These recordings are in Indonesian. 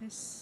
Tes.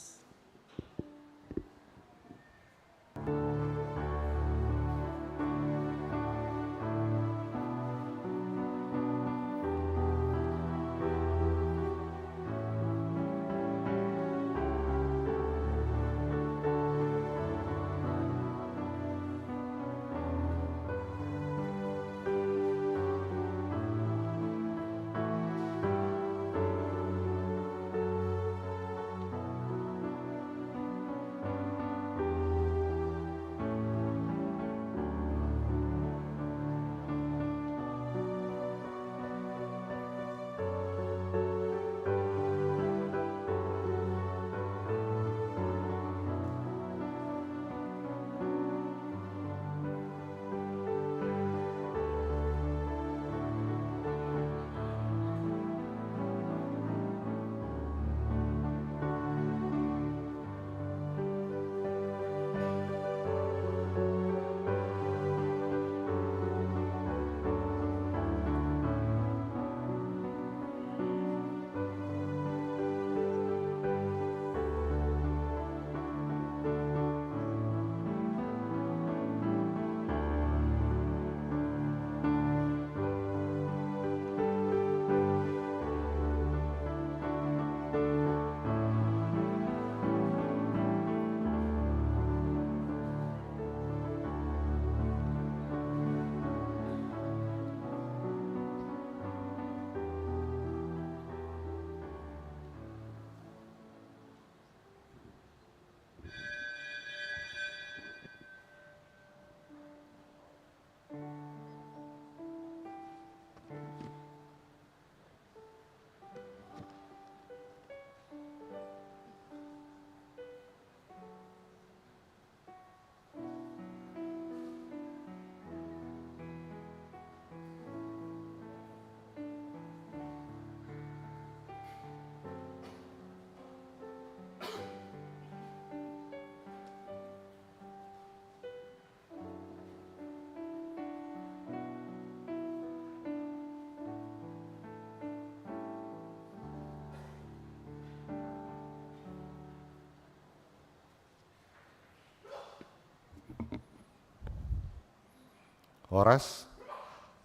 Horas,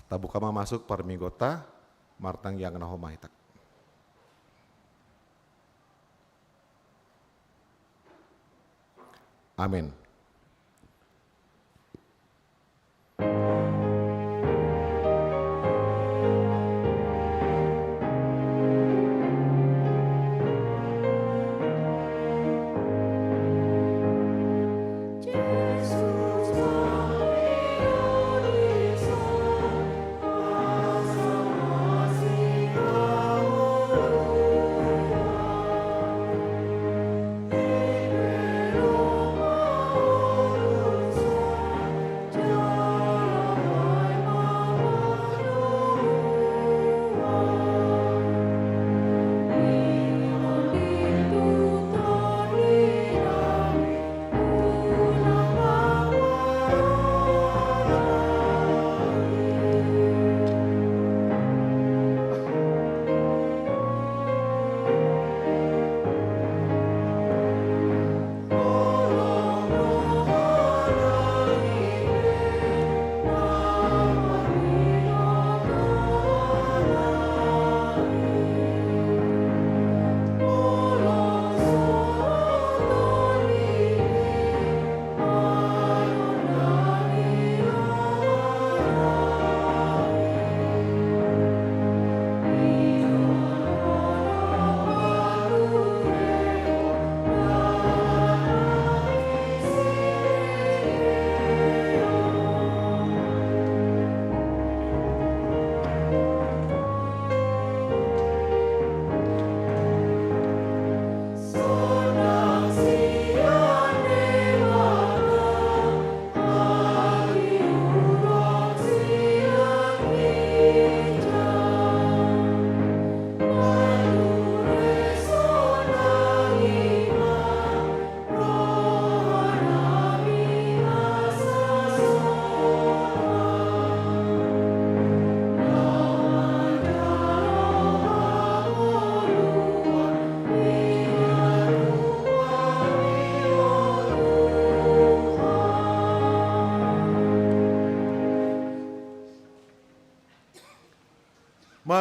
tabukama masuk parmigota, martang yang nahomahitak. Amin. Libero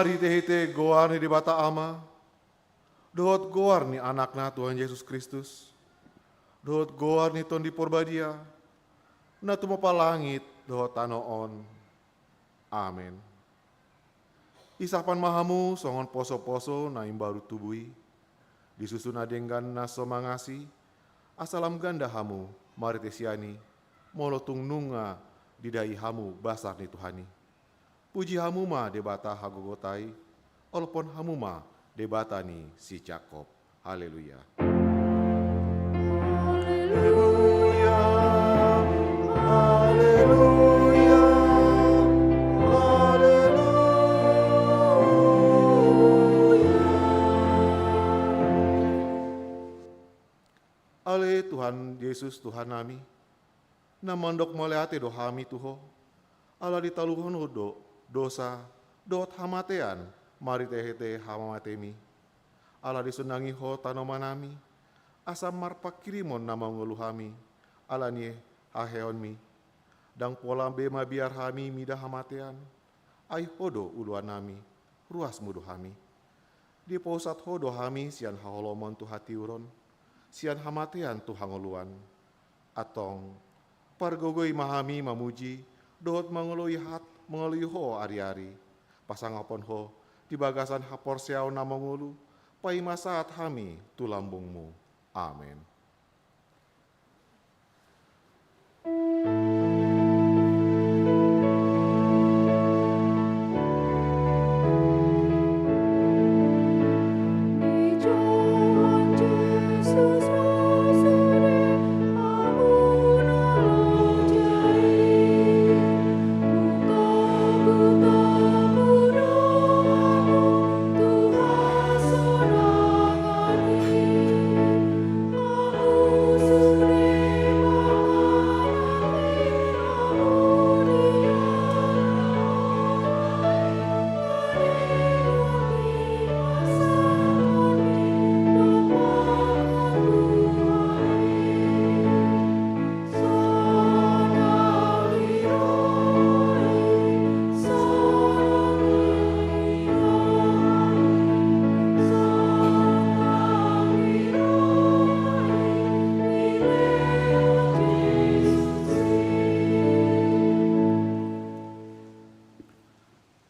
Mari tehite goar ni di bata ama. Dohot goar ni anakna Tuhan Yesus Kristus. Dohot goar ni ton di porbadia. Na tumapa langit dohot tanoon. Amin. Isapan mahamu songon poso-poso na imbaru tubui. Disusun adenggan na somangasi. Asalam ganda hamu mari tesiani. Molotung nunga didai hamu basar ni Tuhani. Puji hamu ma debata hagogotai. Olpon hamu ma debata ni si Jakob. Haleluya. Haleluya. Haleluya. Ale Tuhan Yesus Tuhan nami, na mandok meleate do hami tuho, ala ditaluhon do dosa, dot hamatean, mari tehete hamamatemi, ala disunangi ho tanomanami, asam marpak kirimon nama ngeluhami, ala nie haheonmi, dang pola bema biar hami mida hamatean, ai hodo uluan nami, ruas mudo hami, di posat hodo hami sian haholomon tu hati uron, sian hamatean tu hangoluan, atong pargogoi mahami mamuji, dohot mengelui ho ari-ari, pasangapon ho, di bagasan hapor siau namangulu, pai masaat hami tu lambungmu. Amin.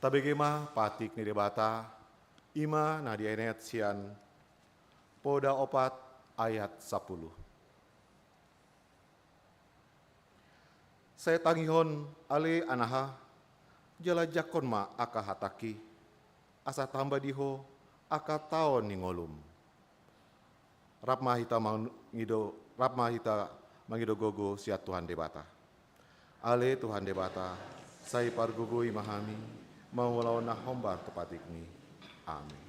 Tabegema patik ni debata, ima na dienet sian, poda opat ayat 10. Saya tangihon ale anaha, jala jakon ma aka hataki, asa tamba diho aka taon ni ngolum. Rap mahita mangido gogo siat Tuhan debata. Ale Tuhan debata, saya pargugui mahami, mau lawan na hombar kepatik ni. Amin.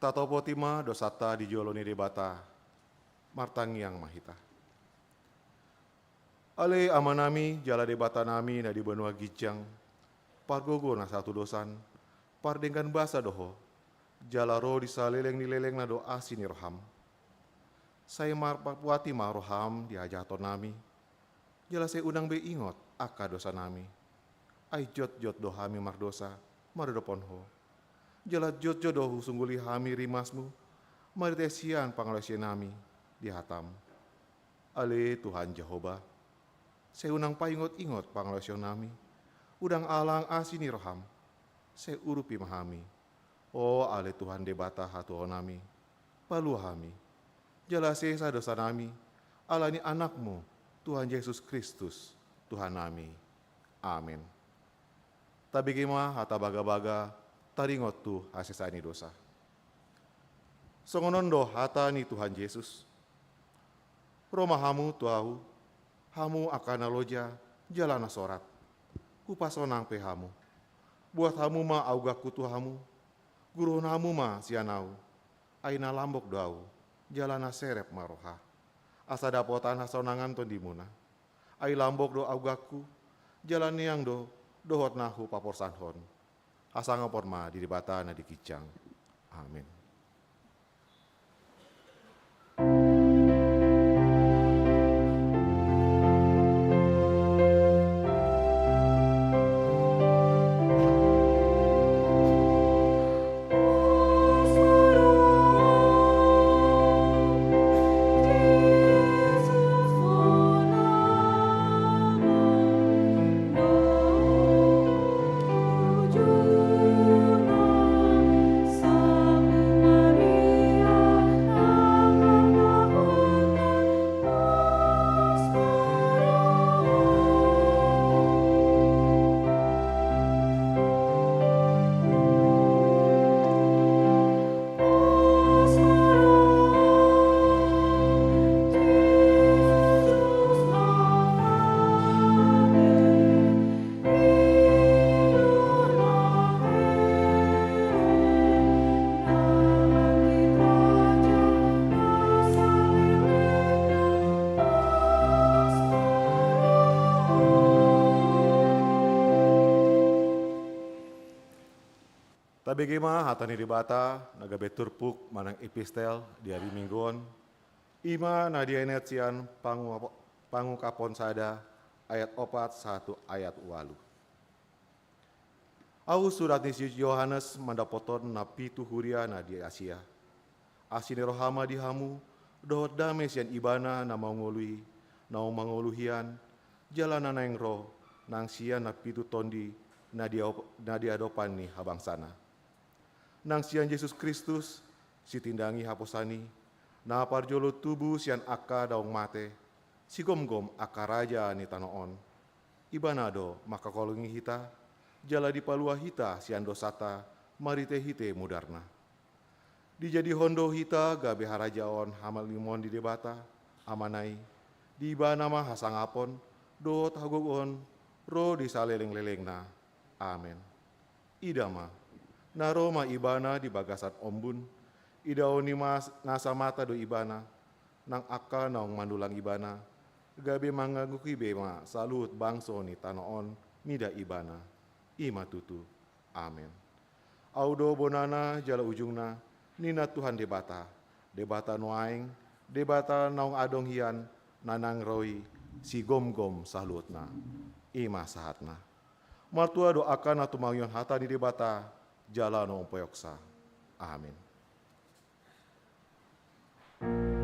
Tatopo tima dosata di joloni debata, martangiang mahita. Ale amanami jala debata nami na di benua gijang, pargogo na satu dosan, pardengkan basa doho, jala roh disaleleng nileleng na do asin roham. Saya marpapuati maroham diajato nami, jala saya undang be ingot aka dosa nami. Ai jot dohami mardosa, marodoponho. Jala jot dohu sungguli hami rimasmu, maritesian pangalesian nami dihatam. Ale Tuhan Jehovah, saya undang paingot-ingot pangalesian nami, udang alang asini roham, saya urupi mahami. Oh ale Tuhan debata hatuo nami, palu hami. Jala sesa dosa nami, alani anakmu, Tuhan Yesus Kristus, Tuhan nami. Amin. Tabigima hata baga-baga, taringot tu hasesani dosa. Songonondo hata ni Tuhan Yesus. Roma hamu tuahu, hamu akana loja, jalana sorat. Kupasonang pehamu. Buat hamu ma augaku tuhamu, guru hamu ma sianau. Aina lambok doau, jalana serep maroha. Asa dapotan hasonangan tondimuna. Ai lambok do augaku, jalan niang do dohot nahu papor sanhon. Asa ngapor ma diribata na dikicang. Amin. Tabegema hatani dibata naga beturpuk manang epistel di hari mingguan. Ima nadia enetian pangukapon sada ayat 4:1 ayat 8. Au surat nisi Yohanes mandapoton na pitu huria na di Asia. Asine rohama dihamu dohot dame sian ibana na mangului na manguluhian jalanan nang roh nang sian na pitu tondi na dia adopan ni habang sana. Nang sian Yesus Kristus, si tindangi haposani, na parjolo tubuh sian aka daung mate, si gom-gom aka raja ni tanoon. Ibanado maka kolongi hita, jala dipalua hita sian dosata, marite hite mudarna. Dijadi hondo hita gabe harajaon hamal limon di debata, amanai, di ibana mah hasangapon, do tagogon, ro disaleleng-lelengna. Amin. Idama. Naroma ibana di bagasan ombun, idaoni mas nasa mata do ibana, nang aka naong mandulang ibana, gabe manggaguki bema salut bangso ni tanoon mida ibana, ima tutu, amin. Audo bonana jala ujungna, nina Tuhan debata nuaing, debata naong adong hian, nanang roi, si gom-gom salutna, ima sahatna. Martua doakan atu mangyon hata ni debata, jalano poyoksa. Amin. Bye.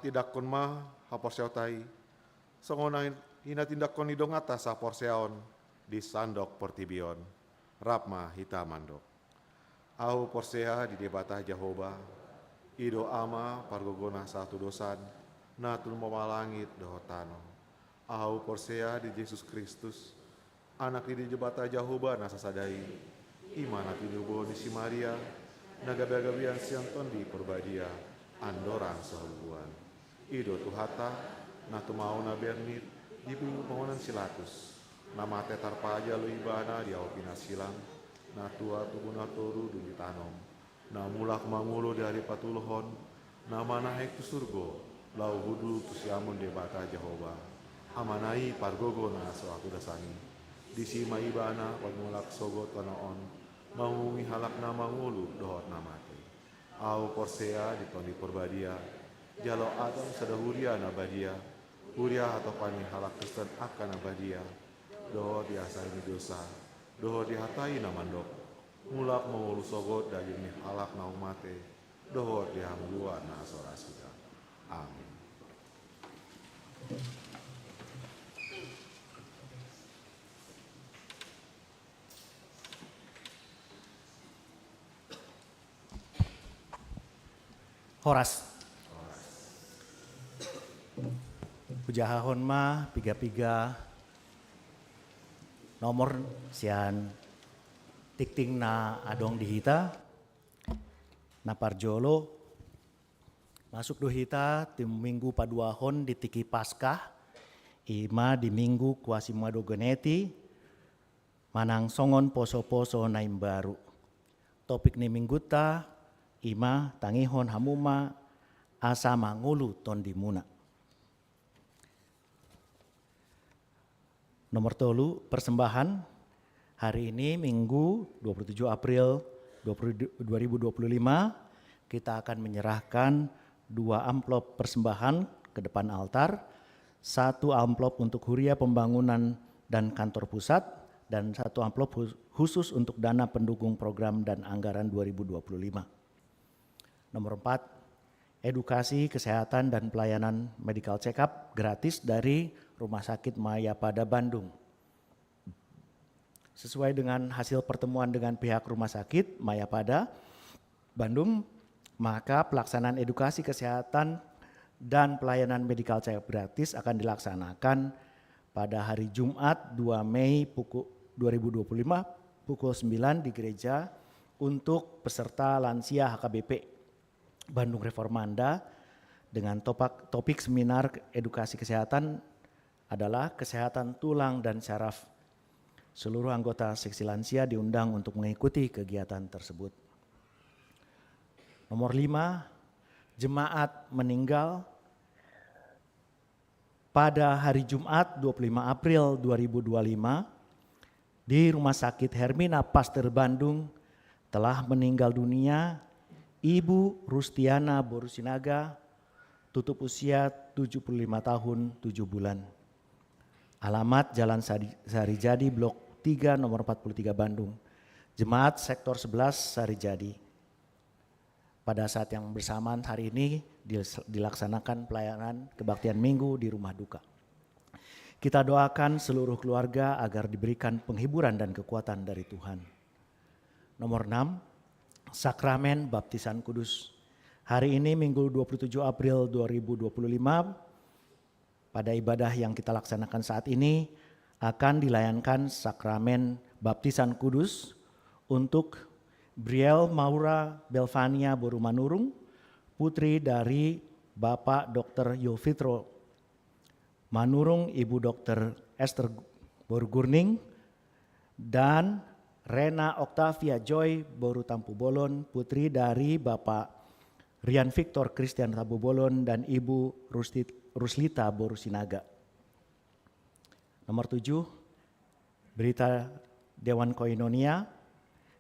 tidak kon ma haporseotai, songona hina tindak kon idong atas haporseon di sandok portibion, rapma hita mandok. Au porsea di debata Jehovah, ido ama pargogona satu dosan, natul memalangit dohotano. Au porsea di Yesus Kristus, anak di jebata Jehovah nasa sadai, imana tinubo di si Maria, nagabagabian sianton di perbadia, andoran sehubuan. Ido tuhata, natu mau na bernit, di pengonan silatus, nama tetar paja lu ibana di awpina silang, natua tubuna toru duni tanom, namulak mangulu dari patulohon, nama naik tu surgo, lau hudu tu siamun debata Jehovah, amanai pargogo na soaku dasangi, disima ibana pagmulak sogot kanaon, mangungi halak nama ngulu dohot namate, au porsea di tondi perbadia, jalo adam sadahuria nabadia, huria atau pani halak Kristen akan nabadia, dohot diasai dosa, dohot dihatai namandok, mulak mengulu sogot dari nih halak naumate, dohot dihangguan na sora sudah. Amin. Horas. Pujahahon mah piga-piga nomor sian tikting na adong dihita na parjolo masuk dohita tim minggu paduahon di tiki Paskah ima di minggu kuasi mado geneti manang songon poso-poso naim baru topik ni minggu ta ima tangihon hamuma asa mangulu ton dimuna. Nomor tolu persembahan hari ini Minggu 27 April 2025 kita akan menyerahkan 2 amplop persembahan ke depan altar, 1 amplop untuk huria pembangunan dan kantor pusat dan 1 amplop khusus untuk dana pendukung program dan anggaran 2025. Nomor 4, edukasi kesehatan dan pelayanan medical check-up gratis dari Rumah Sakit Mayapada Bandung. Sesuai dengan hasil pertemuan dengan pihak Rumah Sakit Mayapada Bandung, maka pelaksanaan edukasi kesehatan dan pelayanan medical check-up gratis akan dilaksanakan pada hari Jumat 2 Mei 2025 pukul 9 di gereja untuk peserta lansia HKBP Bandung Reformanda dengan topik seminar edukasi kesehatan adalah kesehatan tulang dan syaraf. Seluruh anggota seksi lansia diundang untuk mengikuti kegiatan tersebut. Nomor 5, jemaat meninggal pada hari Jumat 25 April 2025 di Rumah Sakit Hermina Pasteur Bandung telah meninggal dunia Ibu Rustiana Borusinaga, tutup usia 75 tahun 7 bulan. Alamat Jalan Sarijadi Blok 3 nomor 43 Bandung. Jemaat Sektor 11 Sarijadi. Pada saat yang bersamaan hari ini dilaksanakan pelayanan kebaktian minggu di rumah duka. Kita doakan seluruh keluarga agar diberikan penghiburan dan kekuatan dari Tuhan. Nomor 6, Sakramen Baptisan Kudus. Hari ini Minggu 27 April 2025 pada ibadah yang kita laksanakan saat ini akan dilayankan Sakramen Baptisan Kudus untuk Briel Maura Belvania Borumanurung, putri dari Bapak Dr. Yulfitro Manurung, Ibu Dr. Esther Borugurning, dan Rena Octavia Joy Boru Tampu Bolon, putri dari Bapak Rian Victor Christian Tampu Bolon dan Ibu Ruslita Boru Sinaga. Nomor 7, berita Dewan Koinonia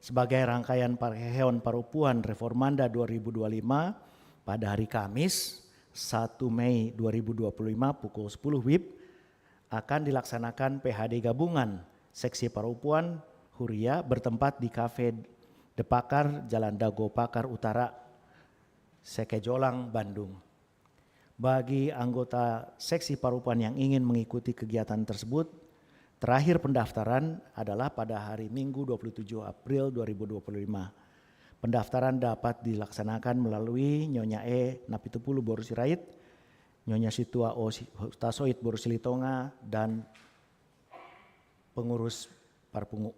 sebagai rangkaian Parheon Parupuan Reformanda 2025 pada hari Kamis 1 Mei 2025 pukul 10 WIB akan dilaksanakan PHD gabungan seksi Parupuan Huria bertempat di Cafe De Pakar, Jalan Dago Pakar Utara, Sekejolang, Bandung. Bagi anggota seksi parupan yang ingin mengikuti kegiatan tersebut, terakhir pendaftaran adalah pada hari Minggu 27 April 2025. Pendaftaran dapat dilaksanakan melalui Nyonya E. Napitupulu Boru Sirait, Nyonya Situa O. Tasoit Boru Silitonga, dan pengurus Parpungu.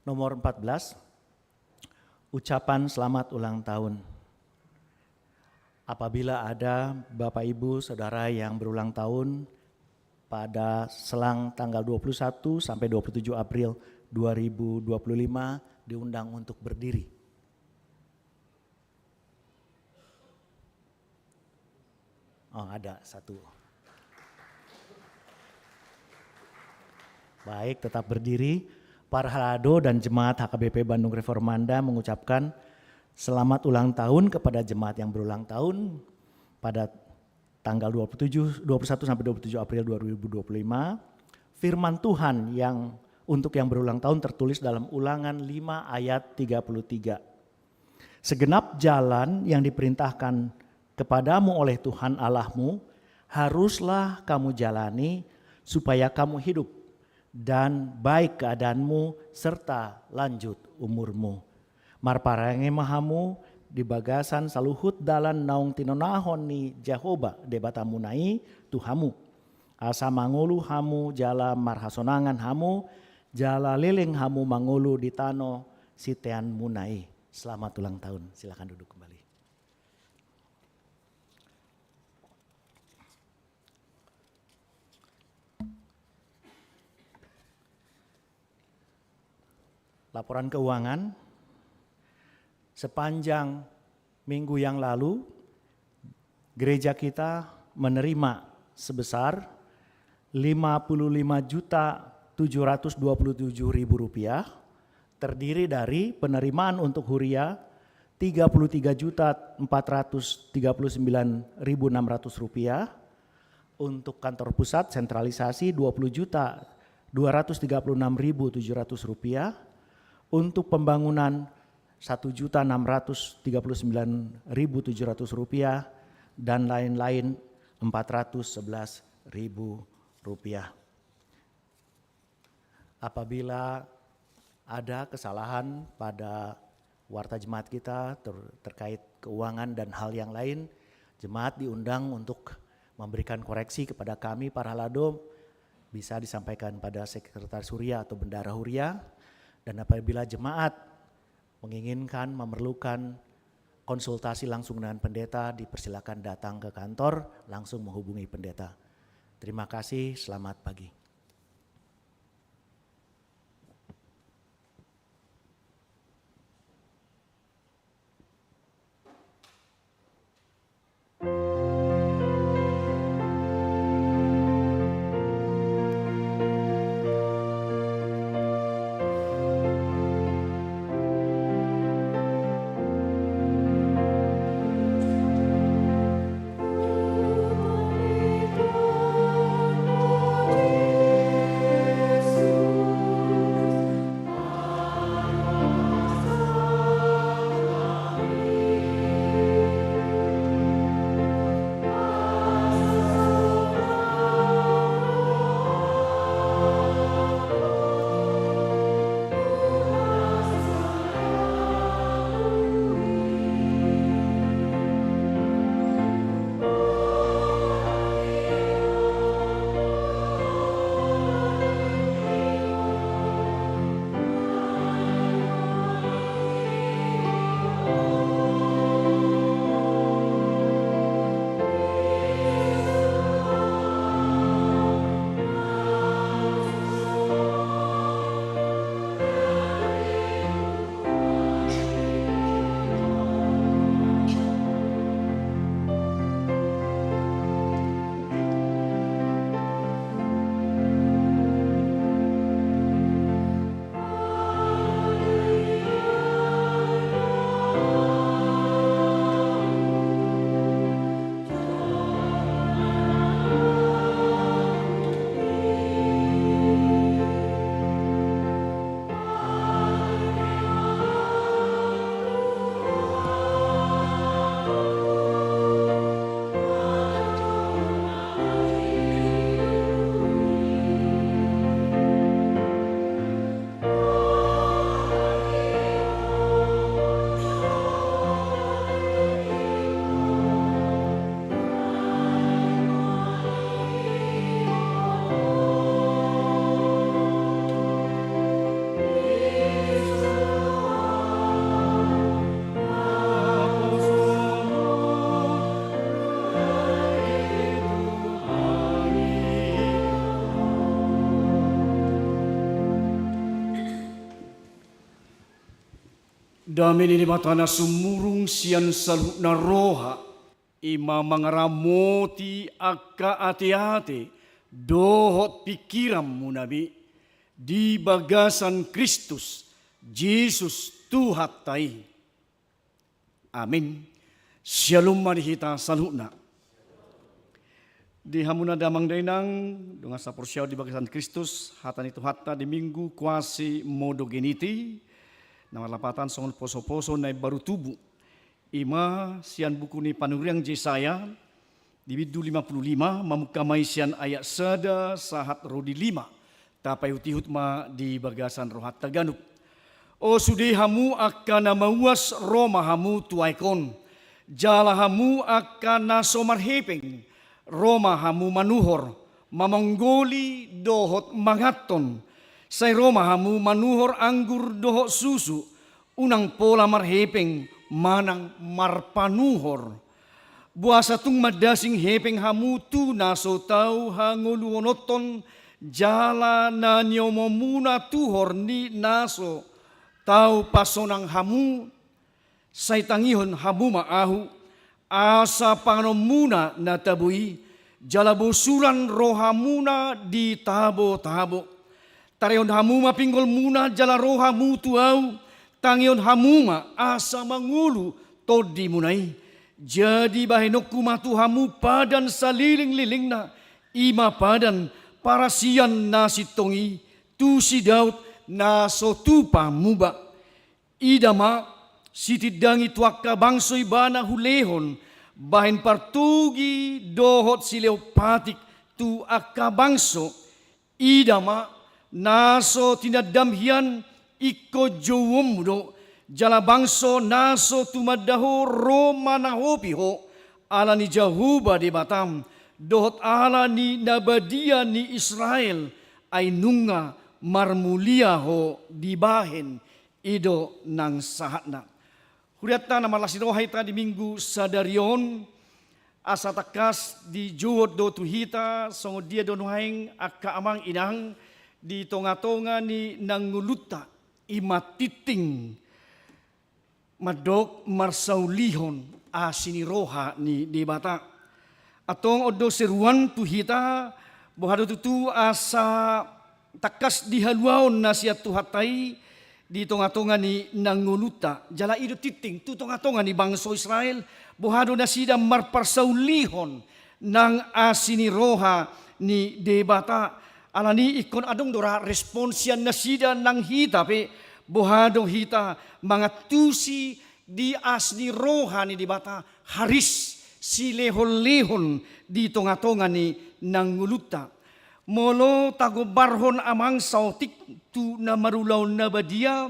Nomor 14, ucapan selamat ulang tahun. Apabila ada Bapak Ibu Saudara yang berulang tahun pada selang tanggal 21 sampai 27 April 2025 diundang untuk berdiri. Oh, ada satu. Baik, tetap berdiri. Parhalado dan Jemaat HKBP Bandung Reformanda mengucapkan selamat ulang tahun kepada jemaat yang berulang tahun pada tanggal 21 sampai 27 April 2025. Firman Tuhan yang untuk yang berulang tahun tertulis dalam Ulangan 5 ayat 33. Segenap jalan yang diperintahkan kepadamu oleh Tuhan Allahmu haruslah kamu jalani supaya kamu hidup dan baik keadaanmu serta lanjut umurmu. Marparange mahamu di bagasan saluhut dalan naung tinonahon ni Jehoba debatamunai Tuhamu. Asa mangulu hamu jala marhasonangan hamu, jala liling hamu mangulu di tano sitean munai. Selamat ulang tahun, silakan duduk kembali. Laporan keuangan, sepanjang minggu yang lalu gereja kita menerima sebesar Rp55.727.000, terdiri dari penerimaan untuk huria Rp33.439.600, untuk kantor pusat sentralisasi Rp20.236.700, untuk pembangunan Rp1.639.700 dan lain-lain Rp411.000. Apabila ada kesalahan pada warta jemaat kita terkait keuangan dan hal yang lain, jemaat diundang untuk memberikan koreksi kepada kami Parhalado, bisa disampaikan pada Sekretaris Huria atau Bendara Huria. Dan apabila jemaat menginginkan, memerlukan konsultasi langsung dengan pendeta, dipersilakan datang ke kantor, langsung menghubungi pendeta. Terima kasih, selamat pagi. Dami ni matana sumurung sian salhuna roha. Ima mangaramoti akka ate-ate. Dohot pikiram munabi. Di bagasan Kristus. Yesus Tuhan tai. Amin. Shalom marihita salhuna. Di hamuna damang dainang dengan saporsiaw di bagasan Kristus. Hatan itu hatta di minggu kuasi modogeniti. Nama lapatan songon poso-poso na baru tubuh. Ima sian buku ni panuriang Jesaya di bidu 55 mamukamai sian ayat sada sahat rodi 5 tapai utihut ma di bagasan rohat taganup. O sudi hamu akan namauas Roma hamu tuaikon. Jala hamu akan nasomar hepeng. Roma hamu manuhor. Mamonggoli dohot mangaton. Say Roma hamu manuhor anggur dohot susu. Unang pola marhepeng manang marpanuhor. Buasa tung madasing hepeng hamu tu naso tau hanguluonoton. Jala na nyomomuna tuhor ni naso. Tau pasonang hamu, say tangihon hamu maahu, asa panganomuna na tabui, jalabusuran rohamuna di tabo-tabo. Tareon hamuma pinggol muna jala rohamu tuau, tangion hamuma asa mangulu todi munai. Jadi bahenok kumatu hamu padan saliling-liling na, ima padan parasian nasi tongi, tu si Daud, na sotupa muba idama sitidangi tuaka bangsoy bana hulehon bahin partugi dohot sileopatik tu akka bangso idama naso tinadamhian iko jowomdo jala bangso naso tumadaho Roma nahopiho ala ni Jahuba di Batam dohot ala ni nabadia ni Israel ay nunga marmulia ho dibahin ido nang sahatna. Huriatta na malasirohay ta di minggu sadarion asa takas di juwot do tuhita songo dia do nuhaing akka amang inang di tonga-tonga ni nanguluta imatiting madok marsaulihon asiniroha ni debata atong odo seruan tuhita bohado tutu asa takas di haluaon na siya tuhatay di tonga-tonga ni nanguluta. Jala ido titing tu tonga-tonga ni bangso Israel. Buhado na sida marparsaulihon ng asiniroha ni debata. Alani ikon adong dora responsyan na sida ng hita pe. Buhado hita mga tusi di asiniroha ni debata. Haris si lehon-lehon di tonga-tonga ni nanguluta. Molo tagobarhon amang sautik tu na marulaw na badia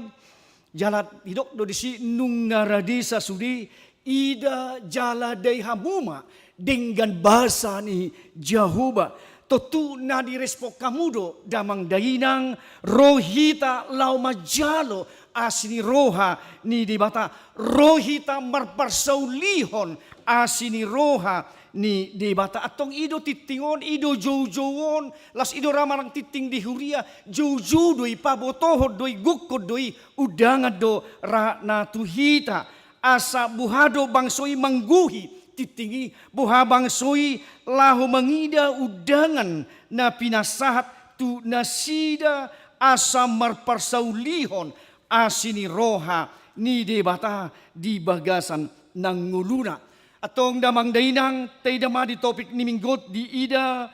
jalat hidok do disi nung naradi sa sudi ida jala day hamuma dengan bahasa ni Jahuba totu na direspo kamudo damang dainang rohita lau majalo asini roha ni dibata rohita marparsaulihon asini roha ni debata atong ido titingon ido jow-jowon las ido ramarang titing di huria jow-jow doi pabotohod doi gukod doi udangan do ra na tuhita asa buhado bangsoy mangguhi titingi buha bangsoy lahu mangida udangan na pinasahat tu nasida asa marparsaulihon asini roha ni debata di bagasan nanguluna. Atong damang dainang tay dama di topik ni minggot di ida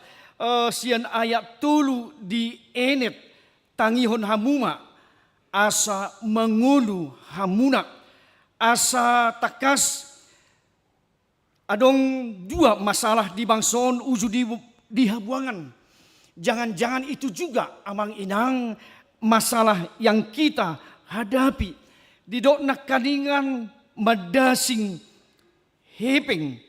sian ayat tulu di enet tangihon hamuma asa mangulu hamuna asa takas adong dua masalah di bangson uju di habuangan. Jangan-jangan itu juga amang inang masalah yang kita hadapi. Didok nak kaningan madasing hepeng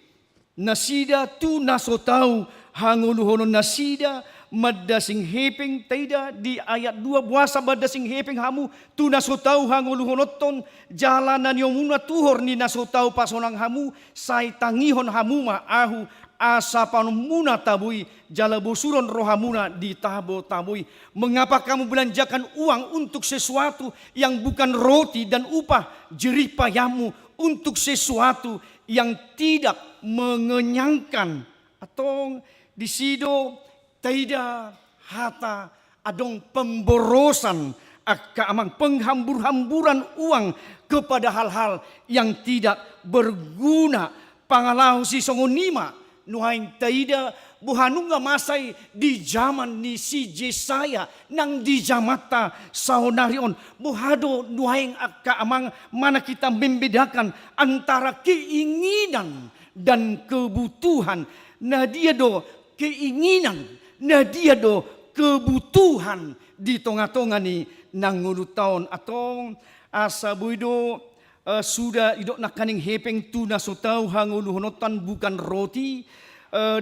nasida tu nasotau hanguluhonon nasida madasing hepeng taida di ayat 2 buasa madasing hepeng hamu tu nasotau hanguluhonoton jalanan yung muna tuhor ni nasotau pasonang hamu say tangihon hamuma ahu asa panumuna tabui jala bosuron rohamuna di tabo tabui. Mengapa kamu belanjakan uang untuk sesuatu yang bukan roti dan upah jerih payahmu untuk sesuatu yang tidak mengenyangkan? Atau di sido taida hata adong pemborosan akka amang penghambur-hamburan uang kepada hal-hal yang tidak berguna. Pangalahu si songonima nuhain taida buhanunga masay di zaman ni si Jesaya nang di jamata saunarion buhado nuhaing akka amang mana kita membedakan antara keinginan dan kebutuhan. Nah dia do keinginan, nah dia do kebutuhan di tonga-tonga ni nang ngulu taon atong asa buido sudah idok nakaning hepeng tu nasotau hangulu honotan bukan roti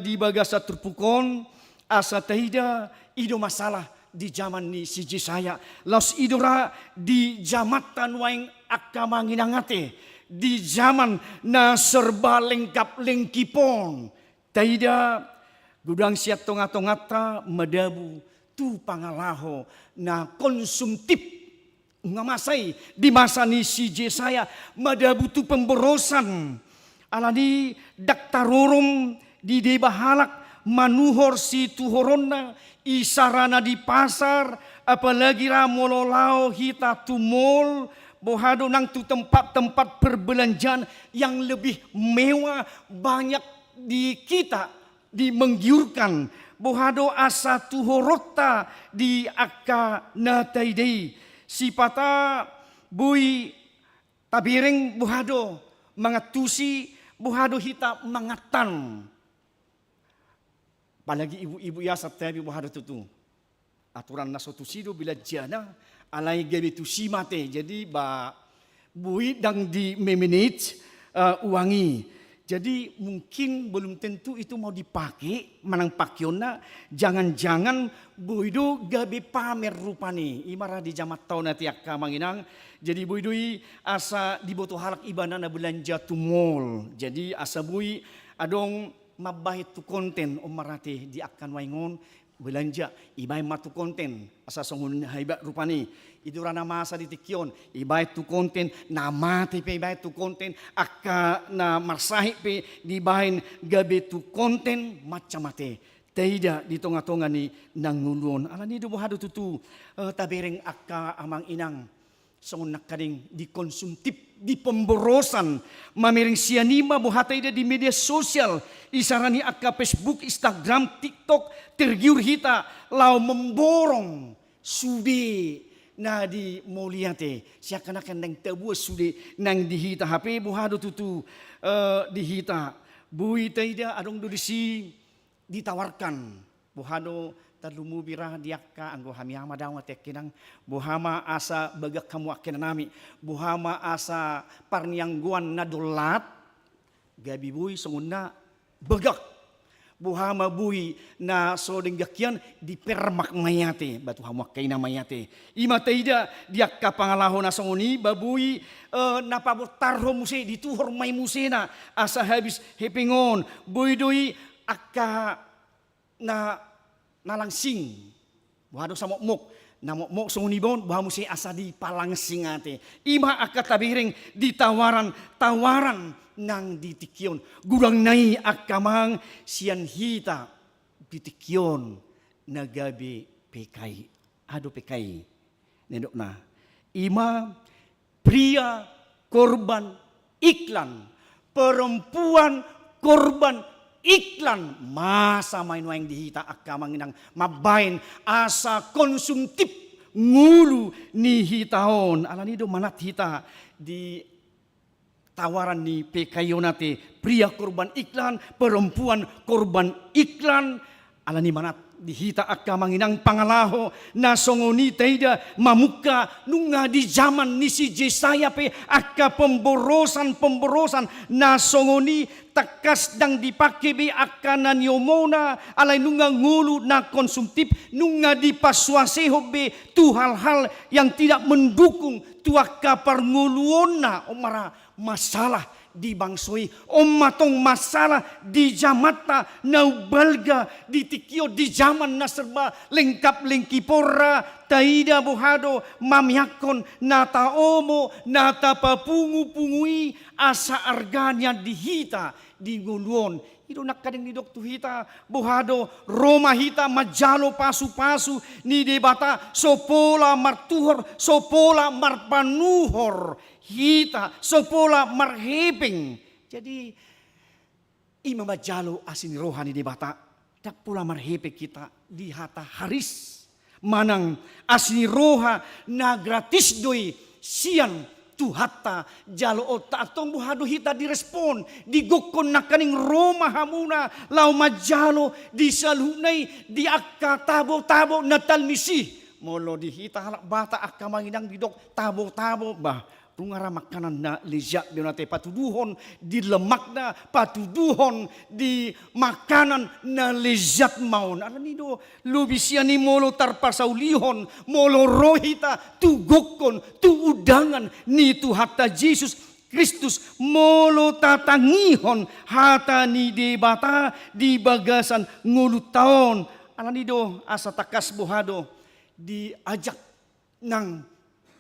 di bagasa terpukon asa taida ido masalah di zaman ni si Jesaya laus idora di jamatan waing akamanginangate di zaman na serba lengkap lengkipon taida gudang siat tonga-tongata madabu tu pangalaho na konsumtif ngamasay di masa ni si Jesaya madabu tu pemborosan alani daktarorom di debahalak manuhor si tuhoronna isarana di pasar apalagi ramololao hita tumol bohado nang tu tempat-tempat perbelanjaan yang lebih mewah banyak di kita di menggiurkan bohado asa tuhorota di akka nataidei sipata bui tabireng bohado mangatusi bohado hita mangatan palagi ibu-ibu yasa tabi bohado tutu aturan nasotusido bila jana alai gabe tu simate jadi ba bui dang di memenage uangi. Jadi mungkin belum tentu itu mau dipakai manang pakiona jangan-jangan boido gabe pamer rupani imara di jamat tahun nanti akka manginang jadi boidoi asa diboto halak ibanana belanja tu mall jadi asa bui adong mabahit tu konten marate di akan waingon belanja ibay matu konten asa songun haibat rupani itu rana masa di tikyon ibay tu konten nama pe ibay tu konten akka na marsahi pe dibahin gabe tu konten macam mate tidak di tonga-tonga ni nangulon alani do bohado tutu tabereng akka amang inang songon nakading di konsumtif di pemborosan mamiring sianima buhatay di media sosial isarani akka Facebook, Instagram, TikTok tergiur hita lau memborong sude na di moliate siakan-akan nang tabuas sude nang dihita HP buhado tutu dihita bui taida adong dudisi ditawarkan buhado talumu birah diakka anggo hamiyama dawa tekinang buhama asa bagak kamu akin nami buhama asa parniangguan nadolat gabi bui sunguna bagak buhama bui na sodeng gakian di permak mayate batu hamuak kaina mayate ima taida diakka pangalaho na songoni babui napabot tarho muse dituhor may musena asa habis hepingon bui doi akka na nalangsing buhado sa mokmok na mokmok sungunibon buhamu si asa di palangsing ate ima akka tabiring ditawaran tawaran nang ditikyon gurang nai akamang sian hita ditikyon nagabi pekai ado pekai nedok na ima pria korban iklan perempuan korban iklan masa main waing dihita akka manginang mabain asa konsumtif ngulu ni hitaon alani do manat hita di tawaran ni pekayonate pria korban iklan perempuan korban iklan alani manat dihita akka manginang pangalaho na songoni taida mamuka nunga di zaman ni si Jesaya pe akka pemborosan na songoni takas dang dipake be akka na niomona alay nunga ngulu na konsumtif nunga dipaswaseho be tu hal-hal yang tidak mendukung tu akka parnguluon na omara masalah di bangsoi matong masalah di jamata naubalga di tikio di zaman na serba lengkap lengkipora taida bohado mamyakon nata omo nata papungu-pungui asa arganya dihita di nguluon ito nakadeng ni doktu hita bohado Roma hita majalo pasu-pasu ni debata sopola martuhor sopola marpanuhor hita sopola marhepeng. Jadi ima majalo asin rohani debata tak pula marhepe kita di hata haris manang asini roha na gratis doi sian tu hatta jalo otak atong buhado hita direspon digokon nakaning Roma hamuna lau majalo di salunay di akka tabo-tabo na talmisi molo di hita halak bata akka manginang didok tabo-tabo bah tungara makanan na lezat dinate patuduhon di lemak na patuduhon di makanan na lezat maun ala nido lubisian ni molo tarpasaulihon molo rohita tugokon tu udangan ni tu hatta Yesus Kristus molo tatangihon hata ni debata di bagasan ngulut taon ala nido asa takas bohado diajak nang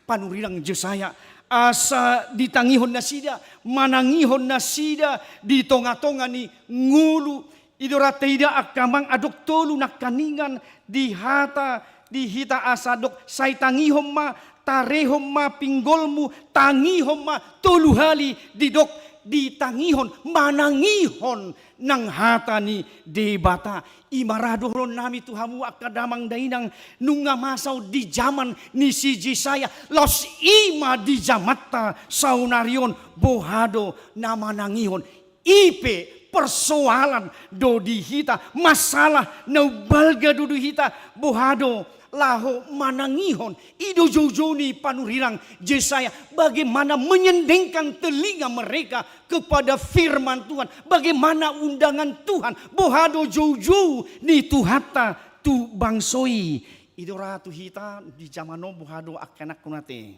panurirang Jesaya asa ditangihon na sida manangihon na sida di tonga-tonga ni ngulu idora teida akamang adok tolu nakaningan di hita asadok say tangihon ma tarehon ma pinggolmu tangihon ma tolu hali didok di tangihon manangihon nang hata ni debata imaradohron nami tuhamu akadamang dainang nunga masaw di zaman ni si Jesaya los ima di jamata saunarion bohado na manangihon ipe persoalan do dihita masalah na balga do dihita bohado laho manangihon ido jojoni panurirang Jesaya bagaimana menyendengkan telinga mereka kepada firman Tuhan bagaimana undangan Tuhan bohado jojo ni tuhata tu bangsoi idora tu hita di zamano bohado akanak kunate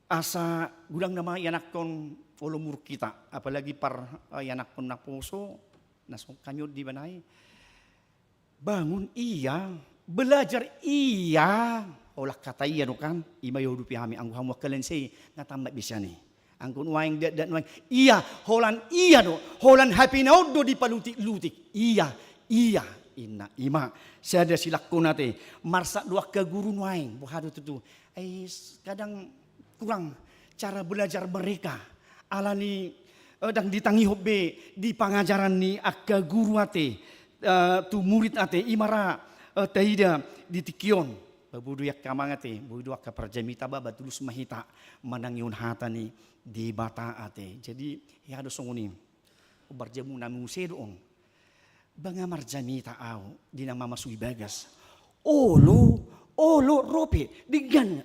asa gulang nama yanakon olomur kita apalagi par yanakon naposo nasong kanyod di banay bangun iya belajar iya olah kata iya no kan ima yodupi hami anggu hamu kalense ngatambak bisa nih angkun waing dan waing iya holan iya do holan happy now do di palutik iya inna ima saya ada silakunate marsa dua ke guru waing bohado tutu kadang kurang cara belajar mereka alani dang ditangi hobbe di pengajaran ni akka guru ate tu murid ate imara taida di tikion babudu yak kamangate budu akka parjamita baba tulus mahita manangiun hata ni di bata ate jadi ya ada songoni barjamu namu sedoong banga marjamita au di nama masui bagas olo rope digan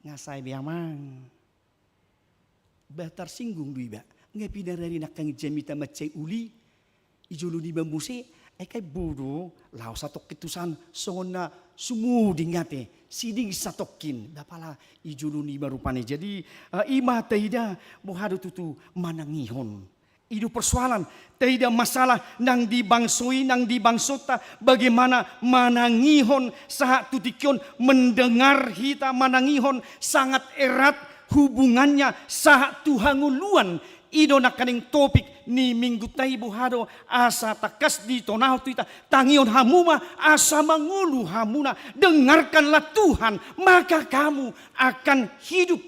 ngasai biamang batar singgung duiba ngapi darari nakang jamita macai uli ijulu di bambuse kay budo lao satok kitusan songon na sumuding ngate siding satokin dapala ijulu ni barupane jadi ima taida bohado tutu manangihon idu persoalan taida masalah nang dibangsoi nang dibangsota bagaimana manangihon saat tutikyon mendengar hita manangihon sangat erat hubungannya saat tuhanguluan ido nakaning topik ni minggu tay buhado asa takas di tonaw tuita tangion hamuma asa mangulu hamuna dengarkanlah Tuhan maka kamu akan hidup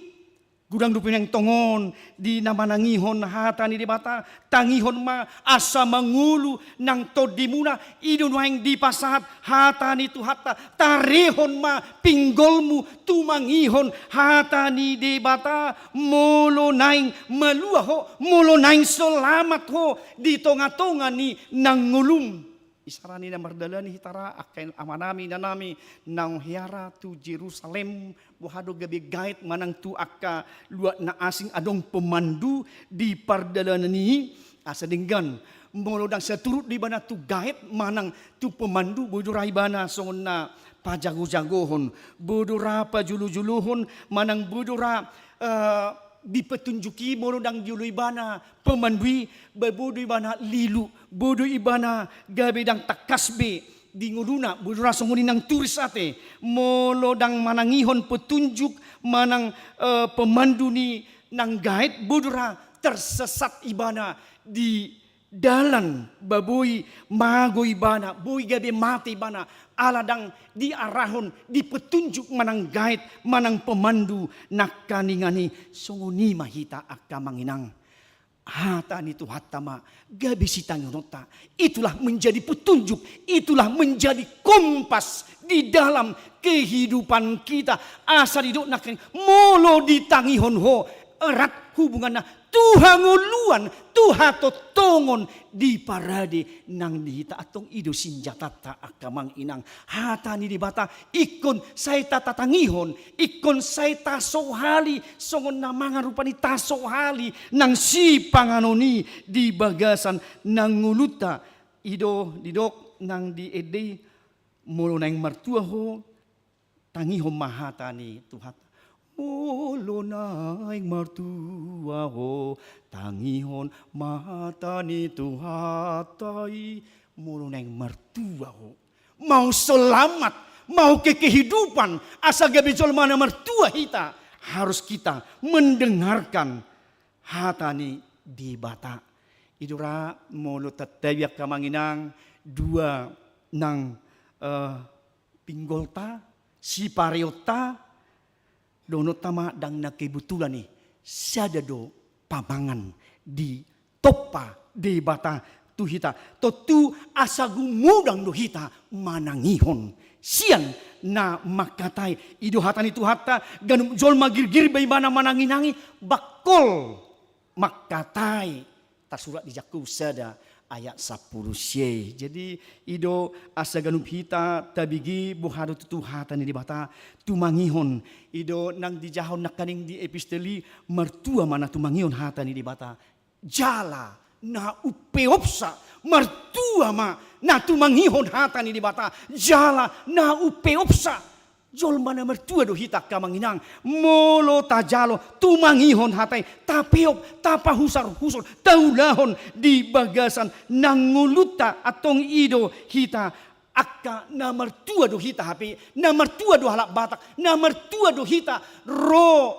gudang dupin yang tongon di nama nangihon hata ni debata tangihon ma asa mangulu nang todimuna idun waing di pasahat hata ni tu hata tarehon ma pinggolmu tumangihon hata ni debata molo naing malua ho molo naing selamat ho di tonga-tonga ni nang ngulum Isarani na mardalani hitara akain amanami nanami nang hiara tu Jerusalem buhado gabi gait manang tu akka luat na asing adong pemandu di pardalanan ni asa dinggan molodang seturut di bana tu gait manang tu pemandu bodorai bana songon na pajago-jagohon bodora pajulu-juluhon manang bodora dipetunjuki molodang jului bana pemandui babodui bana lilu bodo ibana gabe dang takasbe di nguduna bodo rasonguni nang turis ate molodang manangihon petunjuk manang pemandu ni nang guide bodora tersesat ibana di dalan baboi mago ibana boi gabe mati ibana aladang di arahon di petunjuk manang guide manang pemandu nakaningani songoni mahita akka manginang hata itu hatama gabe sitanyonota itulah menjadi petunjuk itulah menjadi kompas di dalam kehidupan kita asa didok nakan molo ditangihon ho erat hubunganna Tuhan nguluan, Tuhan totongon di parade nang dihita atong ido sinjatata akamang inang. Hata ni dibata ikon say tatatangihon, ikon say tasohali, songon na mga rupa ni tasohali nang si panganoni di bagasan nang nguluta. Ido didok nang di ede mulo nang martua ho, tangihon mahata ni Tuhan. Ulo naing martua ho tangihon mata ni tuhatai mulo naing martua ho mau selamat mau ke kehidupan asa gabi mana martua hita harus kita mendengarkan hatani di bata idura mulo tatayak kamanginang dua nang pinggolta si pariota dono tama dang nakibutulan ni sadado pamangan di topa di bata tuhita totu asa gumudang dohita manangihon sian na makatay ido hatan itu hata ganum jol magirgir bay mana mananginangi bakol makatay tasurat di Jakub sada ayat 10 syai. Jadi ido asa ganup hita tabigi buhado tutuhatan ni dibata tumangihon. Ido nang dijahon nakaning di episteli mertua mana tumangihon hata ni dibata. Jala na upeopsa mertua ma na tumangihon hata ni dibata. Jala na upeopsa. Jol mana mertua do hita kamanginang molo tajalo tumangihon hatai tapeop tapahusar husor taulahon di bagasan nanguluta atong ido hita akka na mertua do hita hape na mertua do halak batak na mertua do hita ro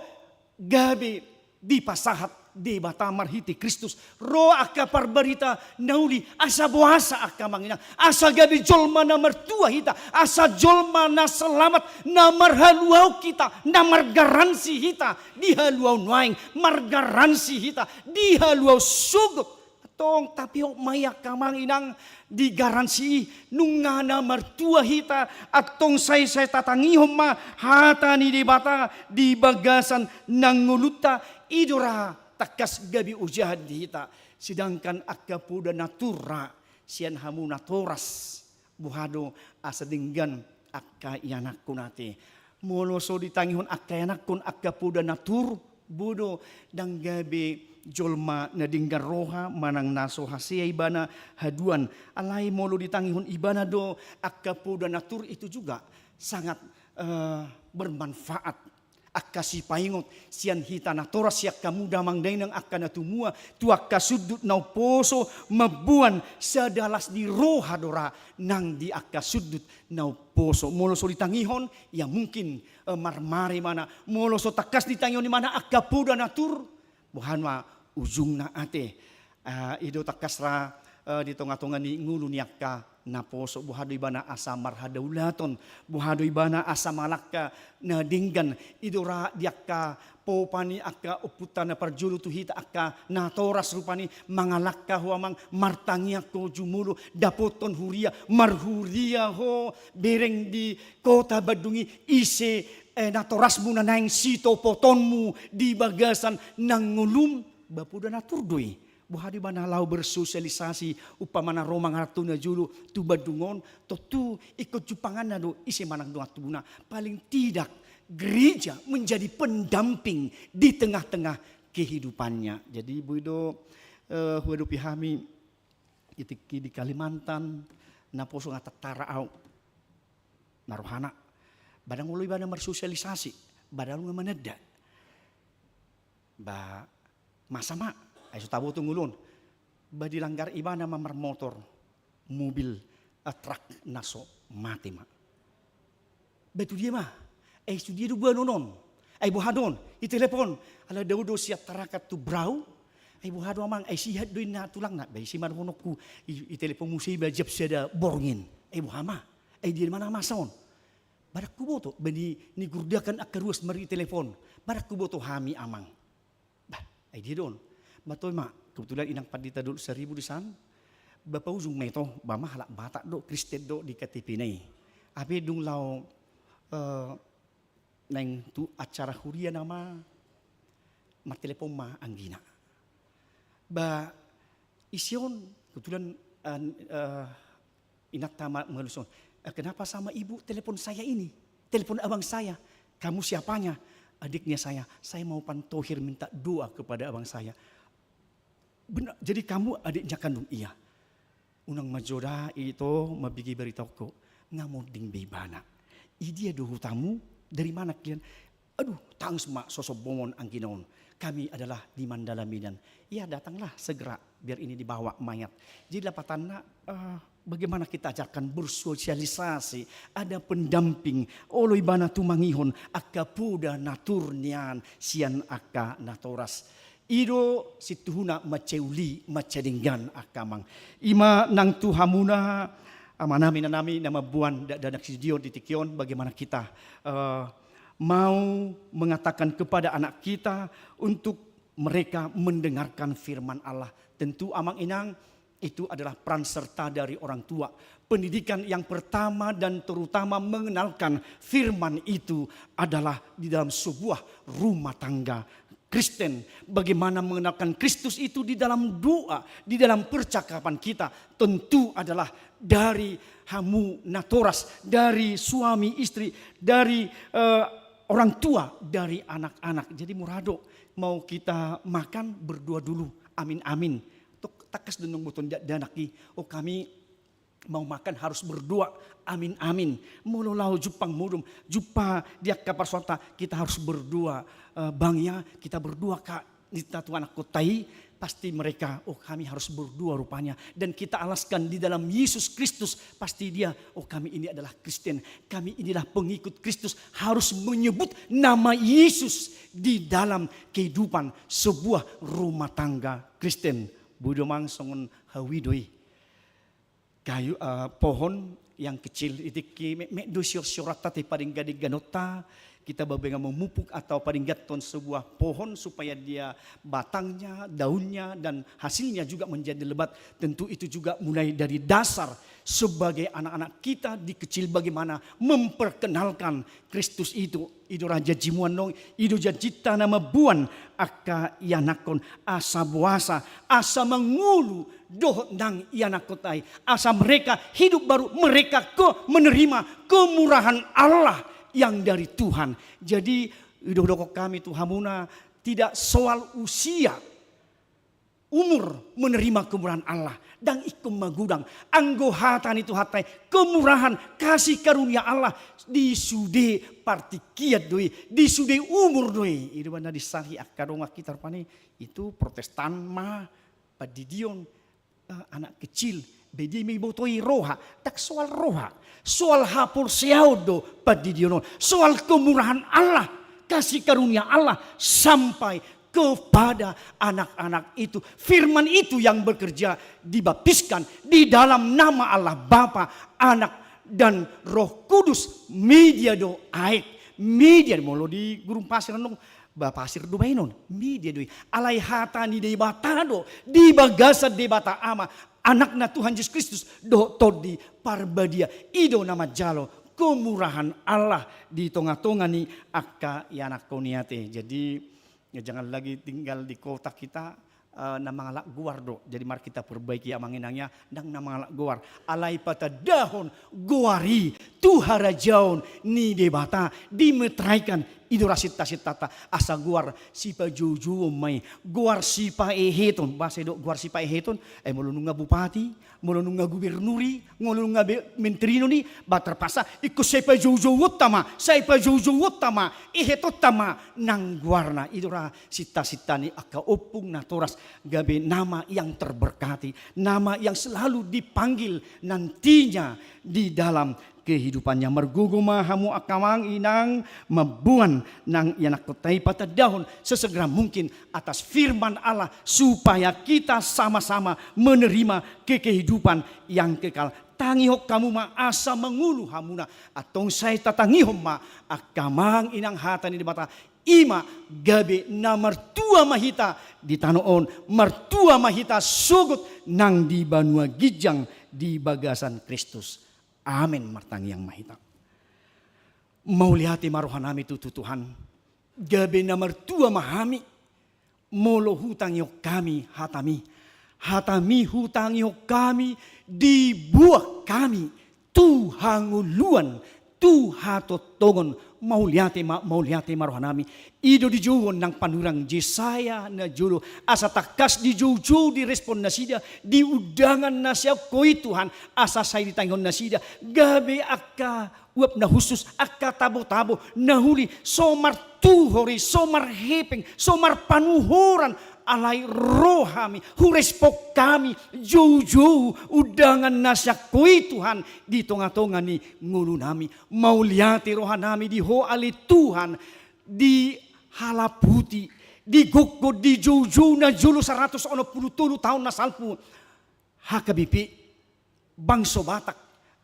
gabe di pasahat di bata marhiti Kristus ro akka parbarita nauli asa buasa akka manginang asa gabi jolma na mertua hita asa jolma na selamat na marhaluau kita na margaransi hita di haluau nuaing margaransi hita di haluau sugot tong tapiok maya kamanginang di garansi nungana mertua hita atong say tatangihom ma hata ni di bata di bagasan nanguluta idora takas gabi ujahan dihita sedangkan akapuda natura sian hamu natoras buhado asa dinggan akka ianakku nate moloso ditangihon akka ianakkun akapuda natur budo dang gabi jolma na dinggan roha manang naso hasia ibana haduan alai molo ditangihon ibana do akapuda natur itu juga sangat bermanfaat akka si paingot sian hita na toras siak kamu damang dainang akka na tumua tu akka sudut nau poso mabuan sadalas di roha dora nang di akka sudut nau poso molo so ditangihon ya mungkin marmari mana molo so takas ditangihon di mana akka puda natur buhanwa ujung na ate ido takas ra di tonga-tonga ni ngulu ni akka naposo buhado ibana asa marhadaulaton buhado ibana asa malakka na dinggan idora diakka popani akka uputan na parjulu tuhita akka natoras rupani mangalakka huamang martangia ko jumulo dapoton huria marhuria ho bereng di kota Badungi ise natoras mo na naing sito potonmu di bagasan nang ngulum bapuda naturdoi buhadi bana lau bersosialisasi upamana romang hartuna julu tu badungon to tu ikut jupangan do isi manang doa tuna paling tidak gereja menjadi pendamping di tengah-tengah kehidupannya. Jadi Bu Ido huadu pihami itiki di Kalimantan naposo ngatatara au narohana badang ului badang bersosialisasi badang lu meneda ba masama ayo tabo tunggulun ba dilanggar ibana mamar motor mobil truk naso mati mak betu dia mah itu dia du nonon ay buhadon i telepon ala daudo siat tarakat tu brau ay buhado amang ay sihat doin na tulang na bay si manhonokku i telepon musi ba jab seda borngin ay buhama ay di mana mason barak kuboto bani ni gurdakan akaruas mari telepon barak kuboto hami amang bah ay dia don batoy mak kebetulan inang padita dulu 1000 di san bapa ujung meto bama halak bata do Kristen do di KTP nai ape dung lau neng tu acara huria nama telepon ma anggina ba ision kebetulan inak tama mengeluson kenapa sama ibu telepon saya ini telepon abang saya kamu siapanya adiknya saya mau pantohir minta doa kepada abang saya benar jadi kamu adiknya kandung iya unang majoda itu mabigi beritahu ko ngamuding bebana dia dohu tamu dari mana kalian aduh tang semak sosok bongon angkinaon kami adalah di Mandala Medan. Ya datanglah segera biar ini dibawa mayat. Jadi dapatannya bagaimana kita ajarkan bersosialisasi, ada pendamping. Oloi bana tumangihon akapuda naturnian sian aka natoras. Ido situhuna maceuli macedenggan akamang. Ima nang tuhamuna amanami nanami nama buan dadak sidio ditikion bagaimana kita mau mengatakan kepada anak kita untuk mereka mendengarkan firman Allah. Tentu amang inang itu adalah peran serta dari orang tua. Pendidikan yang pertama dan terutama mengenalkan firman itu adalah di dalam sebuah rumah tangga Kristen. Bagaimana mengenalkan Kristus itu di dalam doa, di dalam percakapan kita. Tentu adalah dari hamu natoras, dari suami istri, dari orang tua, dari anak-anak. Jadi murado mau kita makan berdoa dulu. Amin amin. Tok takas denung buton danaki. Oh kami mau makan harus berdoa. Amin amin. Mululau jupang mudum. Jupa dia kapar suata kita harus berdoa. Bangnya kita berdoa kak. Nita tuan aku tai. Pasti mereka, oh kami harus berdoa rupanya. Dan kita alaskan di dalam Yesus Kristus. Pasti dia, oh kami ini adalah Kristen. Kami inilah pengikut Kristus. Harus menyebut nama Yesus di dalam kehidupan sebuah rumah tangga Kristen. Budomang songon hawidoi. Kayu pohon yang kecil itu mek dosir syurata te paling gadi ganota. Kita babenga memupuk atau paringgaton sebuah pohon supaya dia batangnya, daunnya dan hasilnya juga menjadi lebat. Tentu itu juga mulai dari dasar sebagai anak-anak kita di kecil bagaimana memperkenalkan Kristus itu. Ido raja jimuan dong, ido jajita nama buan aka yanakon asa buasa, asa mengulu doh nang yanakotai. Asa mereka hidup baru, mereka menerima kemurahan Allah yang dari Tuhan. Jadi idodoko kami Tuhamuna tidak soal usia, umur menerima kemurahan Allah. Dan ikum magudang anggo hatan itu hatai kemurahan kasih karunia Allah disude partikiat doi, disude umur doi. Itu mana disahi akadonga kita rupanya itu Protestan mah padidion anak kecil. Bedi mi botoi roha, tak soal roha, soal hapur siaudo padidiono, soal kemurahan Allah, kasih karunia Allah sampai kepada anak-anak itu. Firman itu yang bekerja dibaptiskan di dalam nama Allah Bapa, Anak dan Roh Kudus. Media do aik, media molo di gurung pasir nong. Pasir do mainon, media do alai hatani de batado, di bagasa de bata ama. Anakna Tuhan Yesus Kristus do todi parbadia ido nama jalo kemurahan Allah di tonga-tonga ni akka yanak koniate. Jadi ya jangan lagi tinggal di kota kita na mga lagwar do. Jadi mari kita perbaiki ang manginangnya ng na mga lagwar. Alay patadahon guari tuhara jaon ni debata dimetraikan idora sita-sitata asa guar sipa juju may guar sipa eheton base do guar sipa eheton ay mulunong nga bupati mulunong nga gubernuri mulunong nga mentrino ni baterpasa ikut sipa juju utama ehetot tama nang guarna idora sita-sita ni akaupung na toras gabi nama yang terberkati nama yang selalu dipanggil nantinya di dalam kehidupannya. Merguguma hamu akamang inang mabuan nang yanakotay patadahon sesegera mungkin atas firman Allah supaya kita sama-sama menerima kehidupan yang kekal. Tangihok kamu ma asa mengulu hamuna atong say tatangihom ma akamang inang hatani di mata ima gabi na mertua mahita di tanoon mertua mahita sugut nang di banua gijang di bagasan Kristus. Amin martang yang mahita. Maulihati marohanami tututuhan. Gabi na mertua mahami. Molo hutang yok kami hatami. Hatami hutang yok kami. Dibuah kami. Tuhanguluan. Tuhatotongon. Maulihati marohanami. Ido di juhon ng panurang Jesaya na julo. Asa takas di juju di respon na sida. Di udangan na siya ko'y Tuhan. Asa say di tangon na sida. Gabi akka uap na husus. Akka tabo-tabo. Nahuli. Somar tuhori. Somar hepeng. Somar panuhoran. Alay rohami, hurespok kami, juju, udangan nasya ko'y Tuhan, di tonga-tonga ni ngulu nami, mauliati rohanami di ho ali Tuhan, di halaputi, di gukgo, di juju na julo 180 tahun na salpu, hakabipi, bangso batak,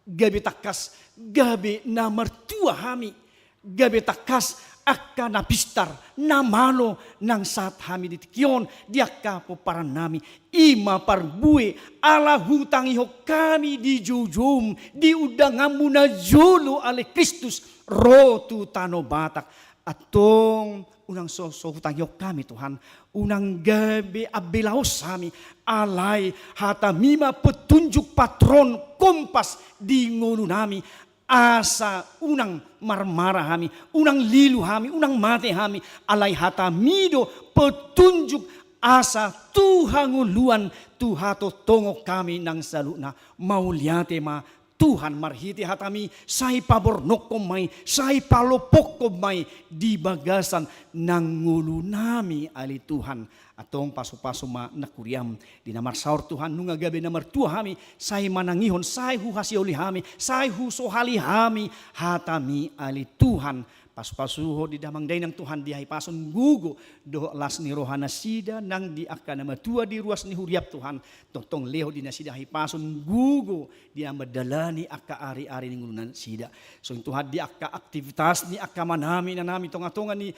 gabi takas, gabi na mertua hami, gabi takas, akka napistar na malo ng saat hami ditikyon di akka po para nami ima parbue ala hutang ihok kami di jujum di udangan mo na julo ale Kristus rotu tano batak atong unang so hutang ihok kami Tuhan unang gabi abilaos kami alay hatamima petunjuk patron kompas di ngulu nami asa unang marmara hami, unang lilu hami, unang mate hami, alay hatamido petunjuk asa tuhanguluan tuhato tongo kami ng saluna mauliate ma Tuhan marhiti hatami say pabornok komay, say palopok komay di bagasan ng ngulo nami ali Tuhan. Atong paso-paso ma nakuriam di namar saur Tuhan nunga gabi namar tua hami say manangihon say huhasioli hami say husohali hami hatami ali Tuhan paso-pasuho di damang day ng Tuhan di pason gugo do las ni rohana sida nang di akka na matua di ruas ni huriap Tuhan totong leho di nasida pason gugo di amadalani akka ari-ari ni ngulunan sida so Tuhan di akka aktivitas ni akka manami na nami tonga-tonga ni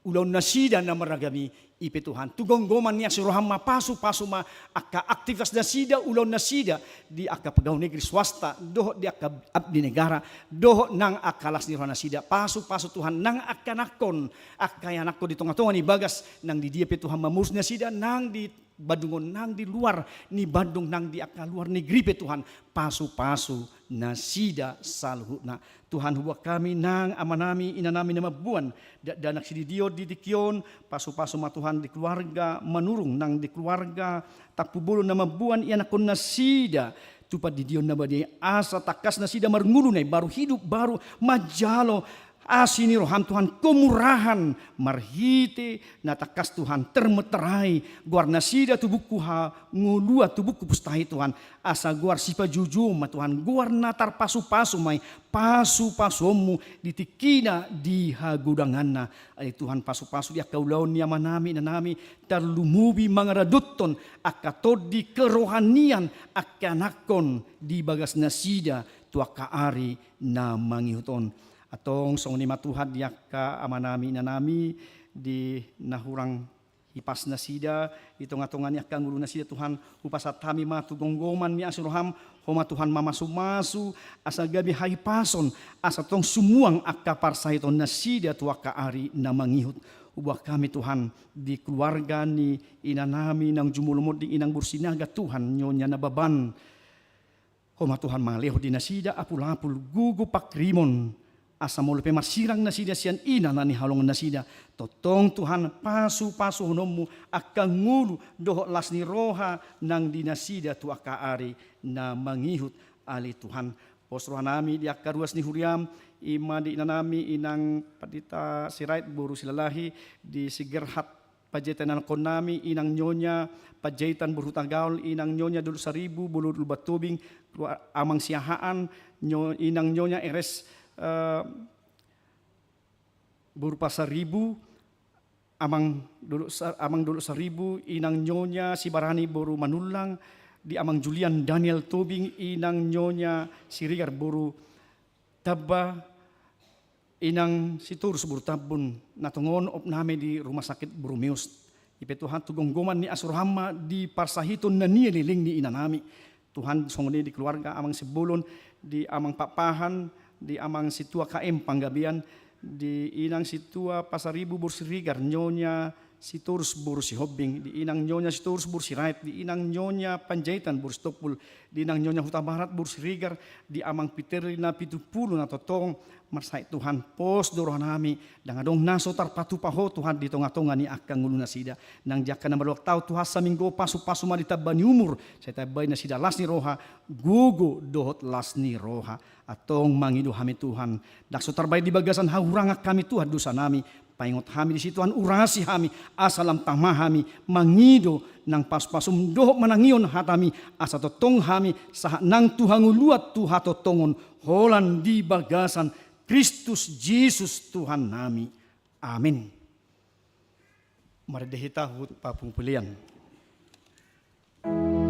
ulaw na sida na maragami ipe Tuhan. Tugonggoman niya si Roham mapaso-paso ma akka aktivitas na sida, ulaw na sida di akka pagdaw negeri swasta, doho di akka abdi negara, doho nang akalas ni Roham na sida. Paso-paso Tuhan nang akanakon, akayanakon di tunga-tunga ni bagas nang di dia pe Tuhan mamurus na sida, nang di badungon nang di luar ni Bandung nang di akka luar negeri pe Tuhan. Paso-paso na sida saluhuna. Tuhan huwag kami nang amanami inanami na mabuan danak si Dio di dikyon paso-paso matuhan di keluarga manurung nang di keluarga tapubulo na mabuan iyan akon na sida tupad di Dio na badi asa takas na sida marngulunay baru hidup baru majalo asini roham Tuhan kemurahan marhite natakas Tuhan termeterai guar nasida tubuku ha ngulua tubuku pustahi Tuhan asa guar sipa jujum Tuhan guar natar pasu-pasu mai pasu-pasumu ditikina di hagudanganna ay Tuhan pasu-pasu dia kaulaon ni amanami nanami terlumubi mangaraduton akatod di kerohanian akanakon di bagas nasida tuaka ari na mangihuton atong song ni matuhad yaka amanami nanami di nahurang hipas na sida itong atongan yak kangulo na sida Tuhan upasat kami matugonggoman mi asuroham homa Tuhan mamasu-masu asa gabi haipason asa tong sumuang akka parsahiton na sida tuaka ari na mangihut ubah kami Tuhan di keluarga ni inanami nang jumulumod di inang Bursinaga Tuhan nyonya na baban. Homa Tuhan mangaleho di nasida apul-apul gugu pakrimon asa mo lupe marsirang nasida siyan ina na ni halong nasida. Totong Tuhan pasu-pasu honomu akan ngulu doho las ni roha nang dinasida tu akaari na mangihut ali Tuhan. Posroha nami di akaruas ni huriam ima di inanami inang padita sirait buru silalahi di sigerhat pajetan kon nami inang nyonya pajetan berhutang gaul inang nyonya dulu 1000 bulu dulu batubing amang siahaan inang nyonya eres berupa 1000 amang dulu 1000 inang nyonya si barani boru manulang di amang Julian Daniel Tobing inang nyonya sirigar boru taba inang siturus burtabun natungon op name di rumah sakit Burumeus. Ipe Tuhan tugonggoman ni asurhama di parsahiton na nililing ni inanami. Tuhan songoni di keluarga amang sebulon di amang papahan di amang situa KM Panggabian di inang situa Pasaribu Bursirigar nyonya siturus bursi hobbing di inang nyonya siturus bursi right di inang nyonya Panjaitan bursi topul di inang nyonya Huta Barat bursi rigar di amang Piterina 70 na totong marsai Tuhan pos doroh nami dangadong naso tarpatu paho Tuhan di tonga-tonga ni akang ngulu nasida nang jaka na balok tau Tuhan saminggo pasu-pasu marita bani umur saya tabay nasida las ni roha gugu dohot las ni roha atong mangido hami Tuhan dakso tarbay di bagasan haurangak kami Tuhan dosa nami paingot hami di situan urasi hami asalam tamah hami mangido nang pas-pasum dohok manangion hatami asa totong hami saha nang Tuhan nguluat Tuhan totongon holan di bagasan Kristus Yesus Tuhan nami. Amin. Mari dihita hut papungpulian. Sana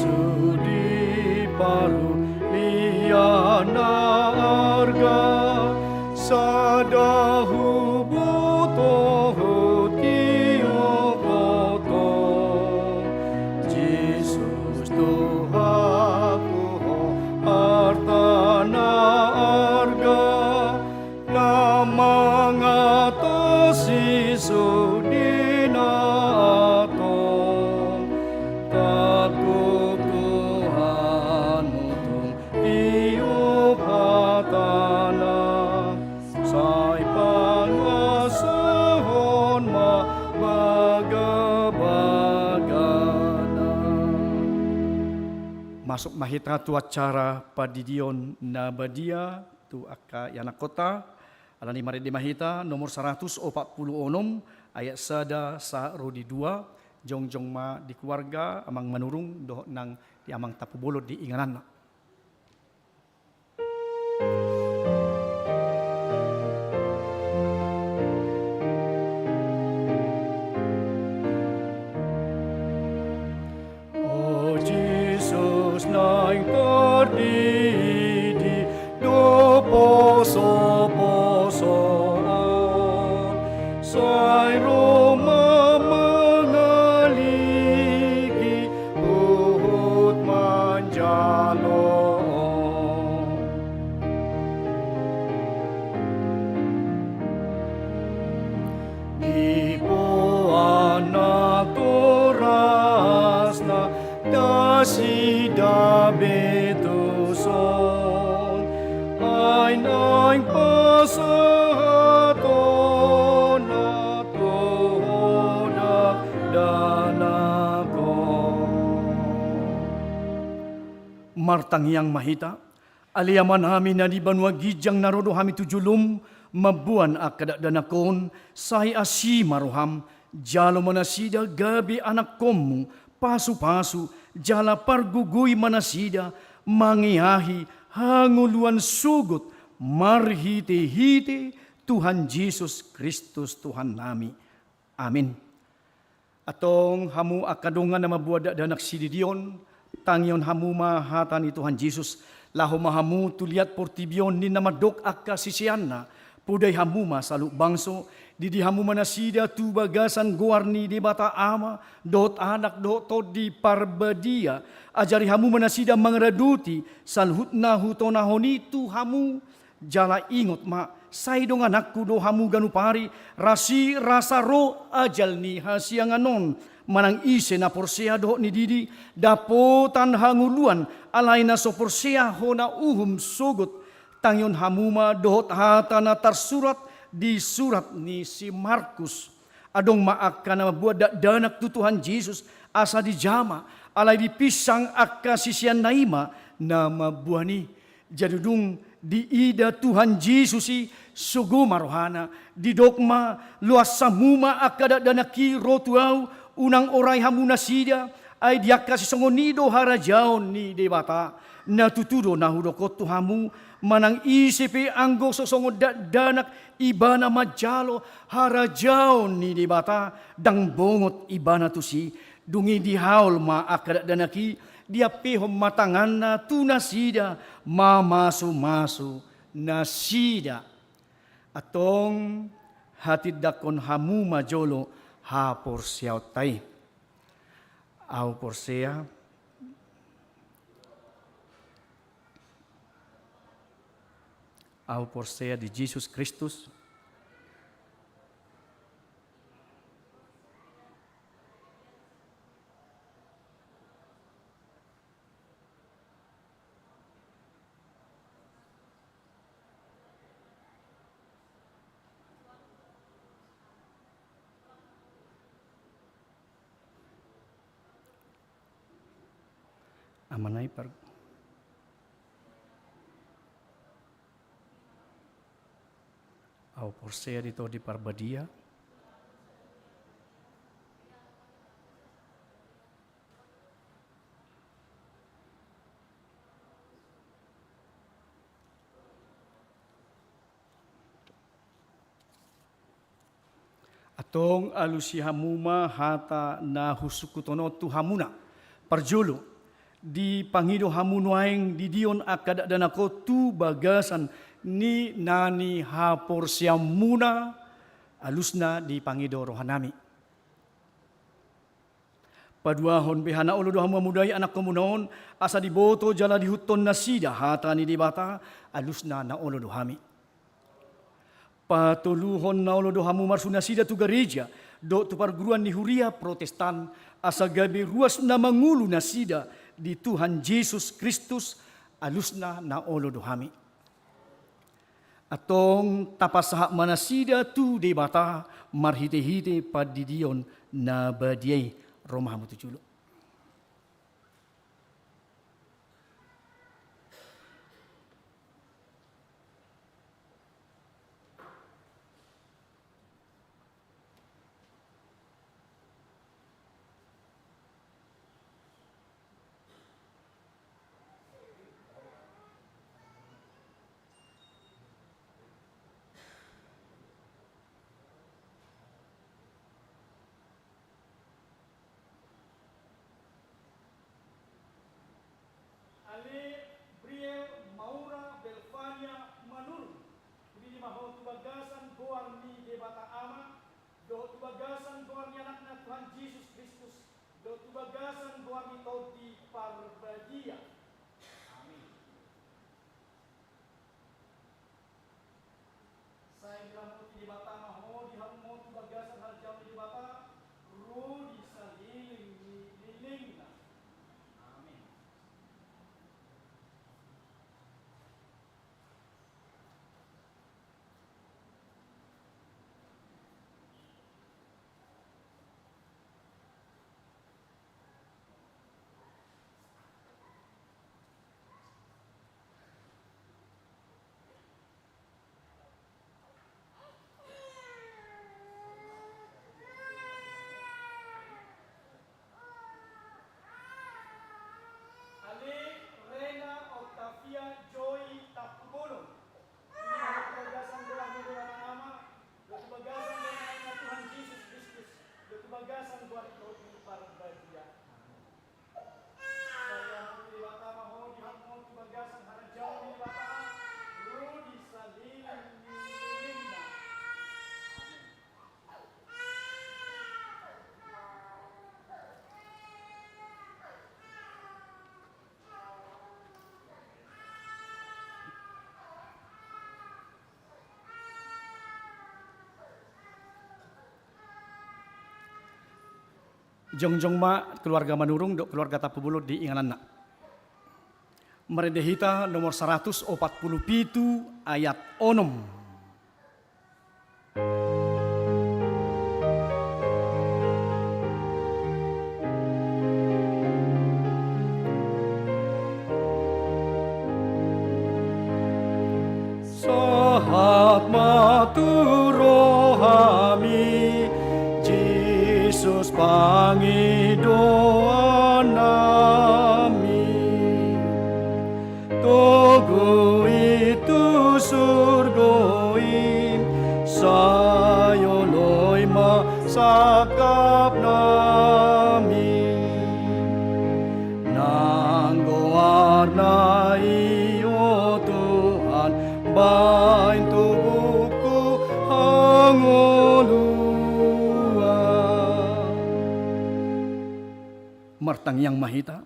sudi paru liana arga sadahu buto tio koto Jesus Tuhanku artana arga lamang atos isudina atong takut Tuhan mutung tiup hatana say pangasahon mabagabagana. Masuk mahita tu acara padidion na badia tu aka yana kota alani mari di mahita nomor 146 ayat sada sa rodi 2 jongjong ma di keluarga amang manurung doh nang di amang tapu bolot di inganan. Oh Jesus naing perdidi do poso-posoon say Roma mengaligi uhut manjaloon. Ipo anak torasna dasida betuson ay naing pasahaton na tohonak danako. Martangiang mahita aliaman hami na di banwa gijang narodo hami tujulum mabuan akadak danakon say asi maruham jalo manasida gabi anak komu pasu-pasu jala parguguy manasida mangiahi hanguluan sugut marhiti-hiti Tuhan Yesus Kristus Tuhan nami. Amin. Atong hamu akadungan na mabuada danak sididion tangyon hamu mahatan ni Tuhan Yesus laho mahamu tuliat portibion ni namadok akka sisianna puday hamu masalu bangso didi hamu manasida tu bagasan guarni di bata ama dot anak dot to di parbadia ajari hamu manasida mangraduti salhutna hutonahoni tu hamu jala ingot ma saidong anakku do hamu ganupari rasi rasa ro ajal ni hasianganon manang ise na porsea do ni didi dapotan hanguluan alay na so porsea hona uhum sugut tangyon hamuma dohot hatana tarsurat di surat ni si Markus adong maak na mabuat danak tu Tuhan Yesus asa di jama alay di pisang akka sisian naima na mabuani jadudung di ida Tuhan Yesus si sugu marohana di dogma luas samuma akka danaki rotuau unang oray hamuna sida ay diaka si songonido harajaon ni debata natutudo na hudokot tu hamu manang isipi anggo sosongod danak ibana majalo harajaon ni debata dang bongot ibana tu si dungi di haul ma akadat danaki dia pehom matangan na tunasida mamasu-masu nasida atong hatid dakon hamu majolo ha porsiaw tay aw porsea di Jesus Kristus amanay par aw porsea dito di parbadia atong alusi hamuma hata na husukutono tu hamuna parjulo di pangido hamunuaeng di dion akada danako tu bagasan ni nani hapor siamuna alusna di pangido rohanami. Paduahon behana olo doha mamudai anak komunon asa diboto jala dihuton nasida hatani di bata alusna na olo dohami. Patuluhon na olo dohamu marsuna sida tu gereja do tu perguruan ni huria Protestan asa gabi ruas na mangulu nasida di Tuhan Yesus Kristus alusna na olo dohami. Atong tapasahak manasida tu debata marhite-hite padidion na badiay Romahamu tujulo. Jongjong ma keluarga manurung dok keluarga Tapubulut di Ingalanna. Meredehita nomor 147 ayat 6. Sahat maturohami Yesus pangidoa nami Togo itu surgoi sayoloi masakap nami Nanggo warnai o Tuhan bain tubuhku hangolua Martang yang mahita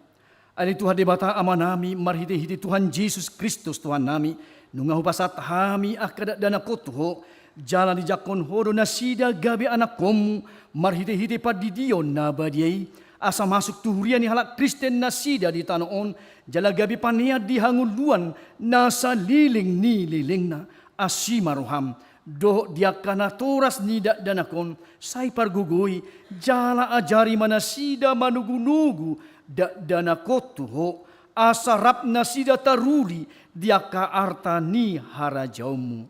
ali Tuhan debata amanami marhite-hite Tuhan Yesus Kristus Tuhan nami nungahu pasat hami akada dana kotuho jalan di jakon hodo nasida gabe anak komu marhite-hite padidion na badiai asa masuk tuhurian ni halak Kristen nasida di tanoon jala gabi pania di hanguluan nasa liling ni lilingna asimaruham do diakana toras nida danakon sai pargugui jala ajari manasida manugu-nugu da danakotuho asarap nasida taruli diaka arta ni harajaumu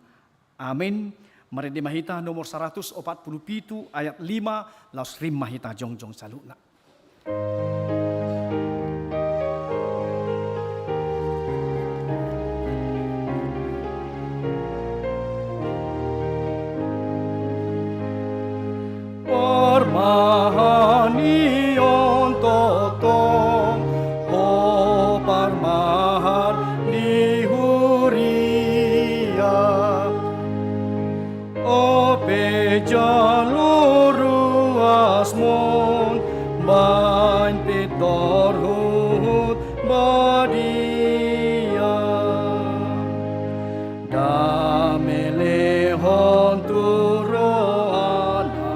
amin. Mari di mahita nomor 147 ayat 5 laus rim mahita jongjong saluna. Ormahani ontotong orhut badia damelehon turoana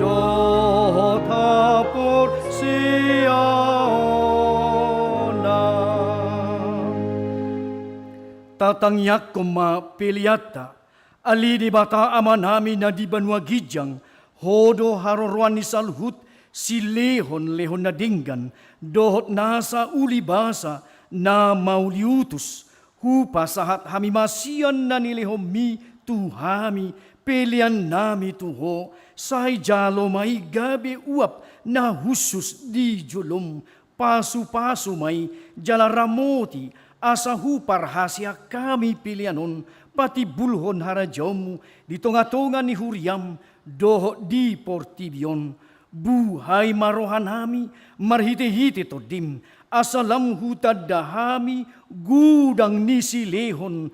dohapur siaona tatangyak kuma piliata ali di bata amanami na di Banua Gijang hodo harorwan ni salhut si lehon na dinggan dohot nasa uli basa na mauliutus hupa sahat hami masian na nilehom mi tuhami pelian nami tuho say jalo may gabi uap na husus di julum pasu-pasu may jalaramoti asa hupar hasya kami pilianon pati bulhon harajamu di tonga-tonga ni huriam doho di portibion buhay marohanami marhite-hite to dim asalam hutad dahami gudang nisi lehon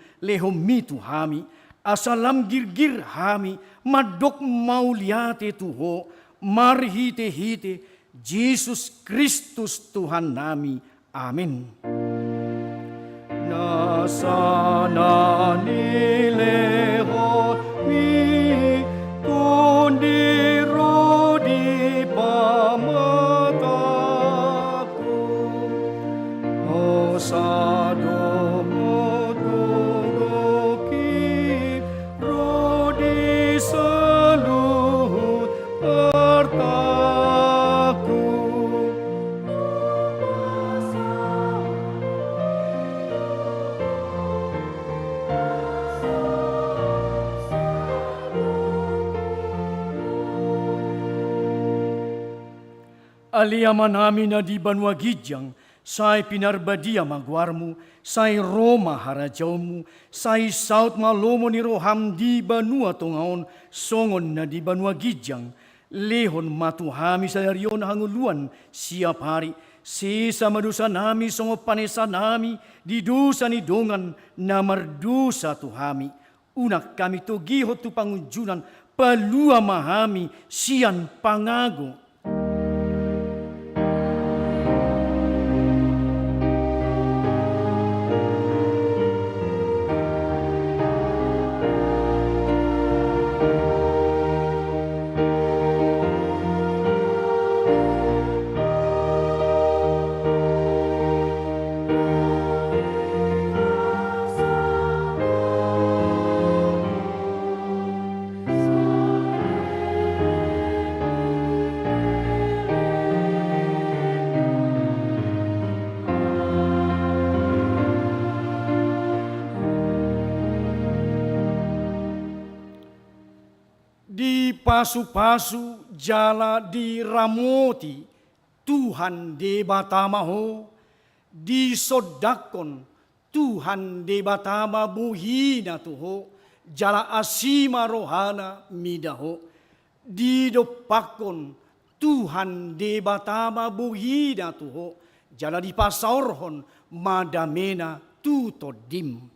mitu hami asalam girgir hami madok mauliate tuho marhite-hite Jesus Kristus Tuhan nami amin. Nasana nilehon mi tundiro di pamataku osado motugoki rodi seluhut hartaku. Aliaman namin na di Banua Gijang, say pinarbadia magwarmu, say Roma harajawmu, say South Malomo ni Roham di Banua Tungaon, songon na di Banua Gijang, lehon matuhami sa darion hanguluan siap hari, sisa madusa nami songo panesa nami, di dusa ni dongan na mardusa tuhami, unak kami to gihot tu pangunjunan, palua mahami sian pangago. Pasu-pasu jala di ramoti Tuhan de batamaho di sodakon Tuhan de batama buhina tuho jala asima rohana midaho di dopakon Tuhan de batama buhina tuho jala di pasaorhon madamena tutodim.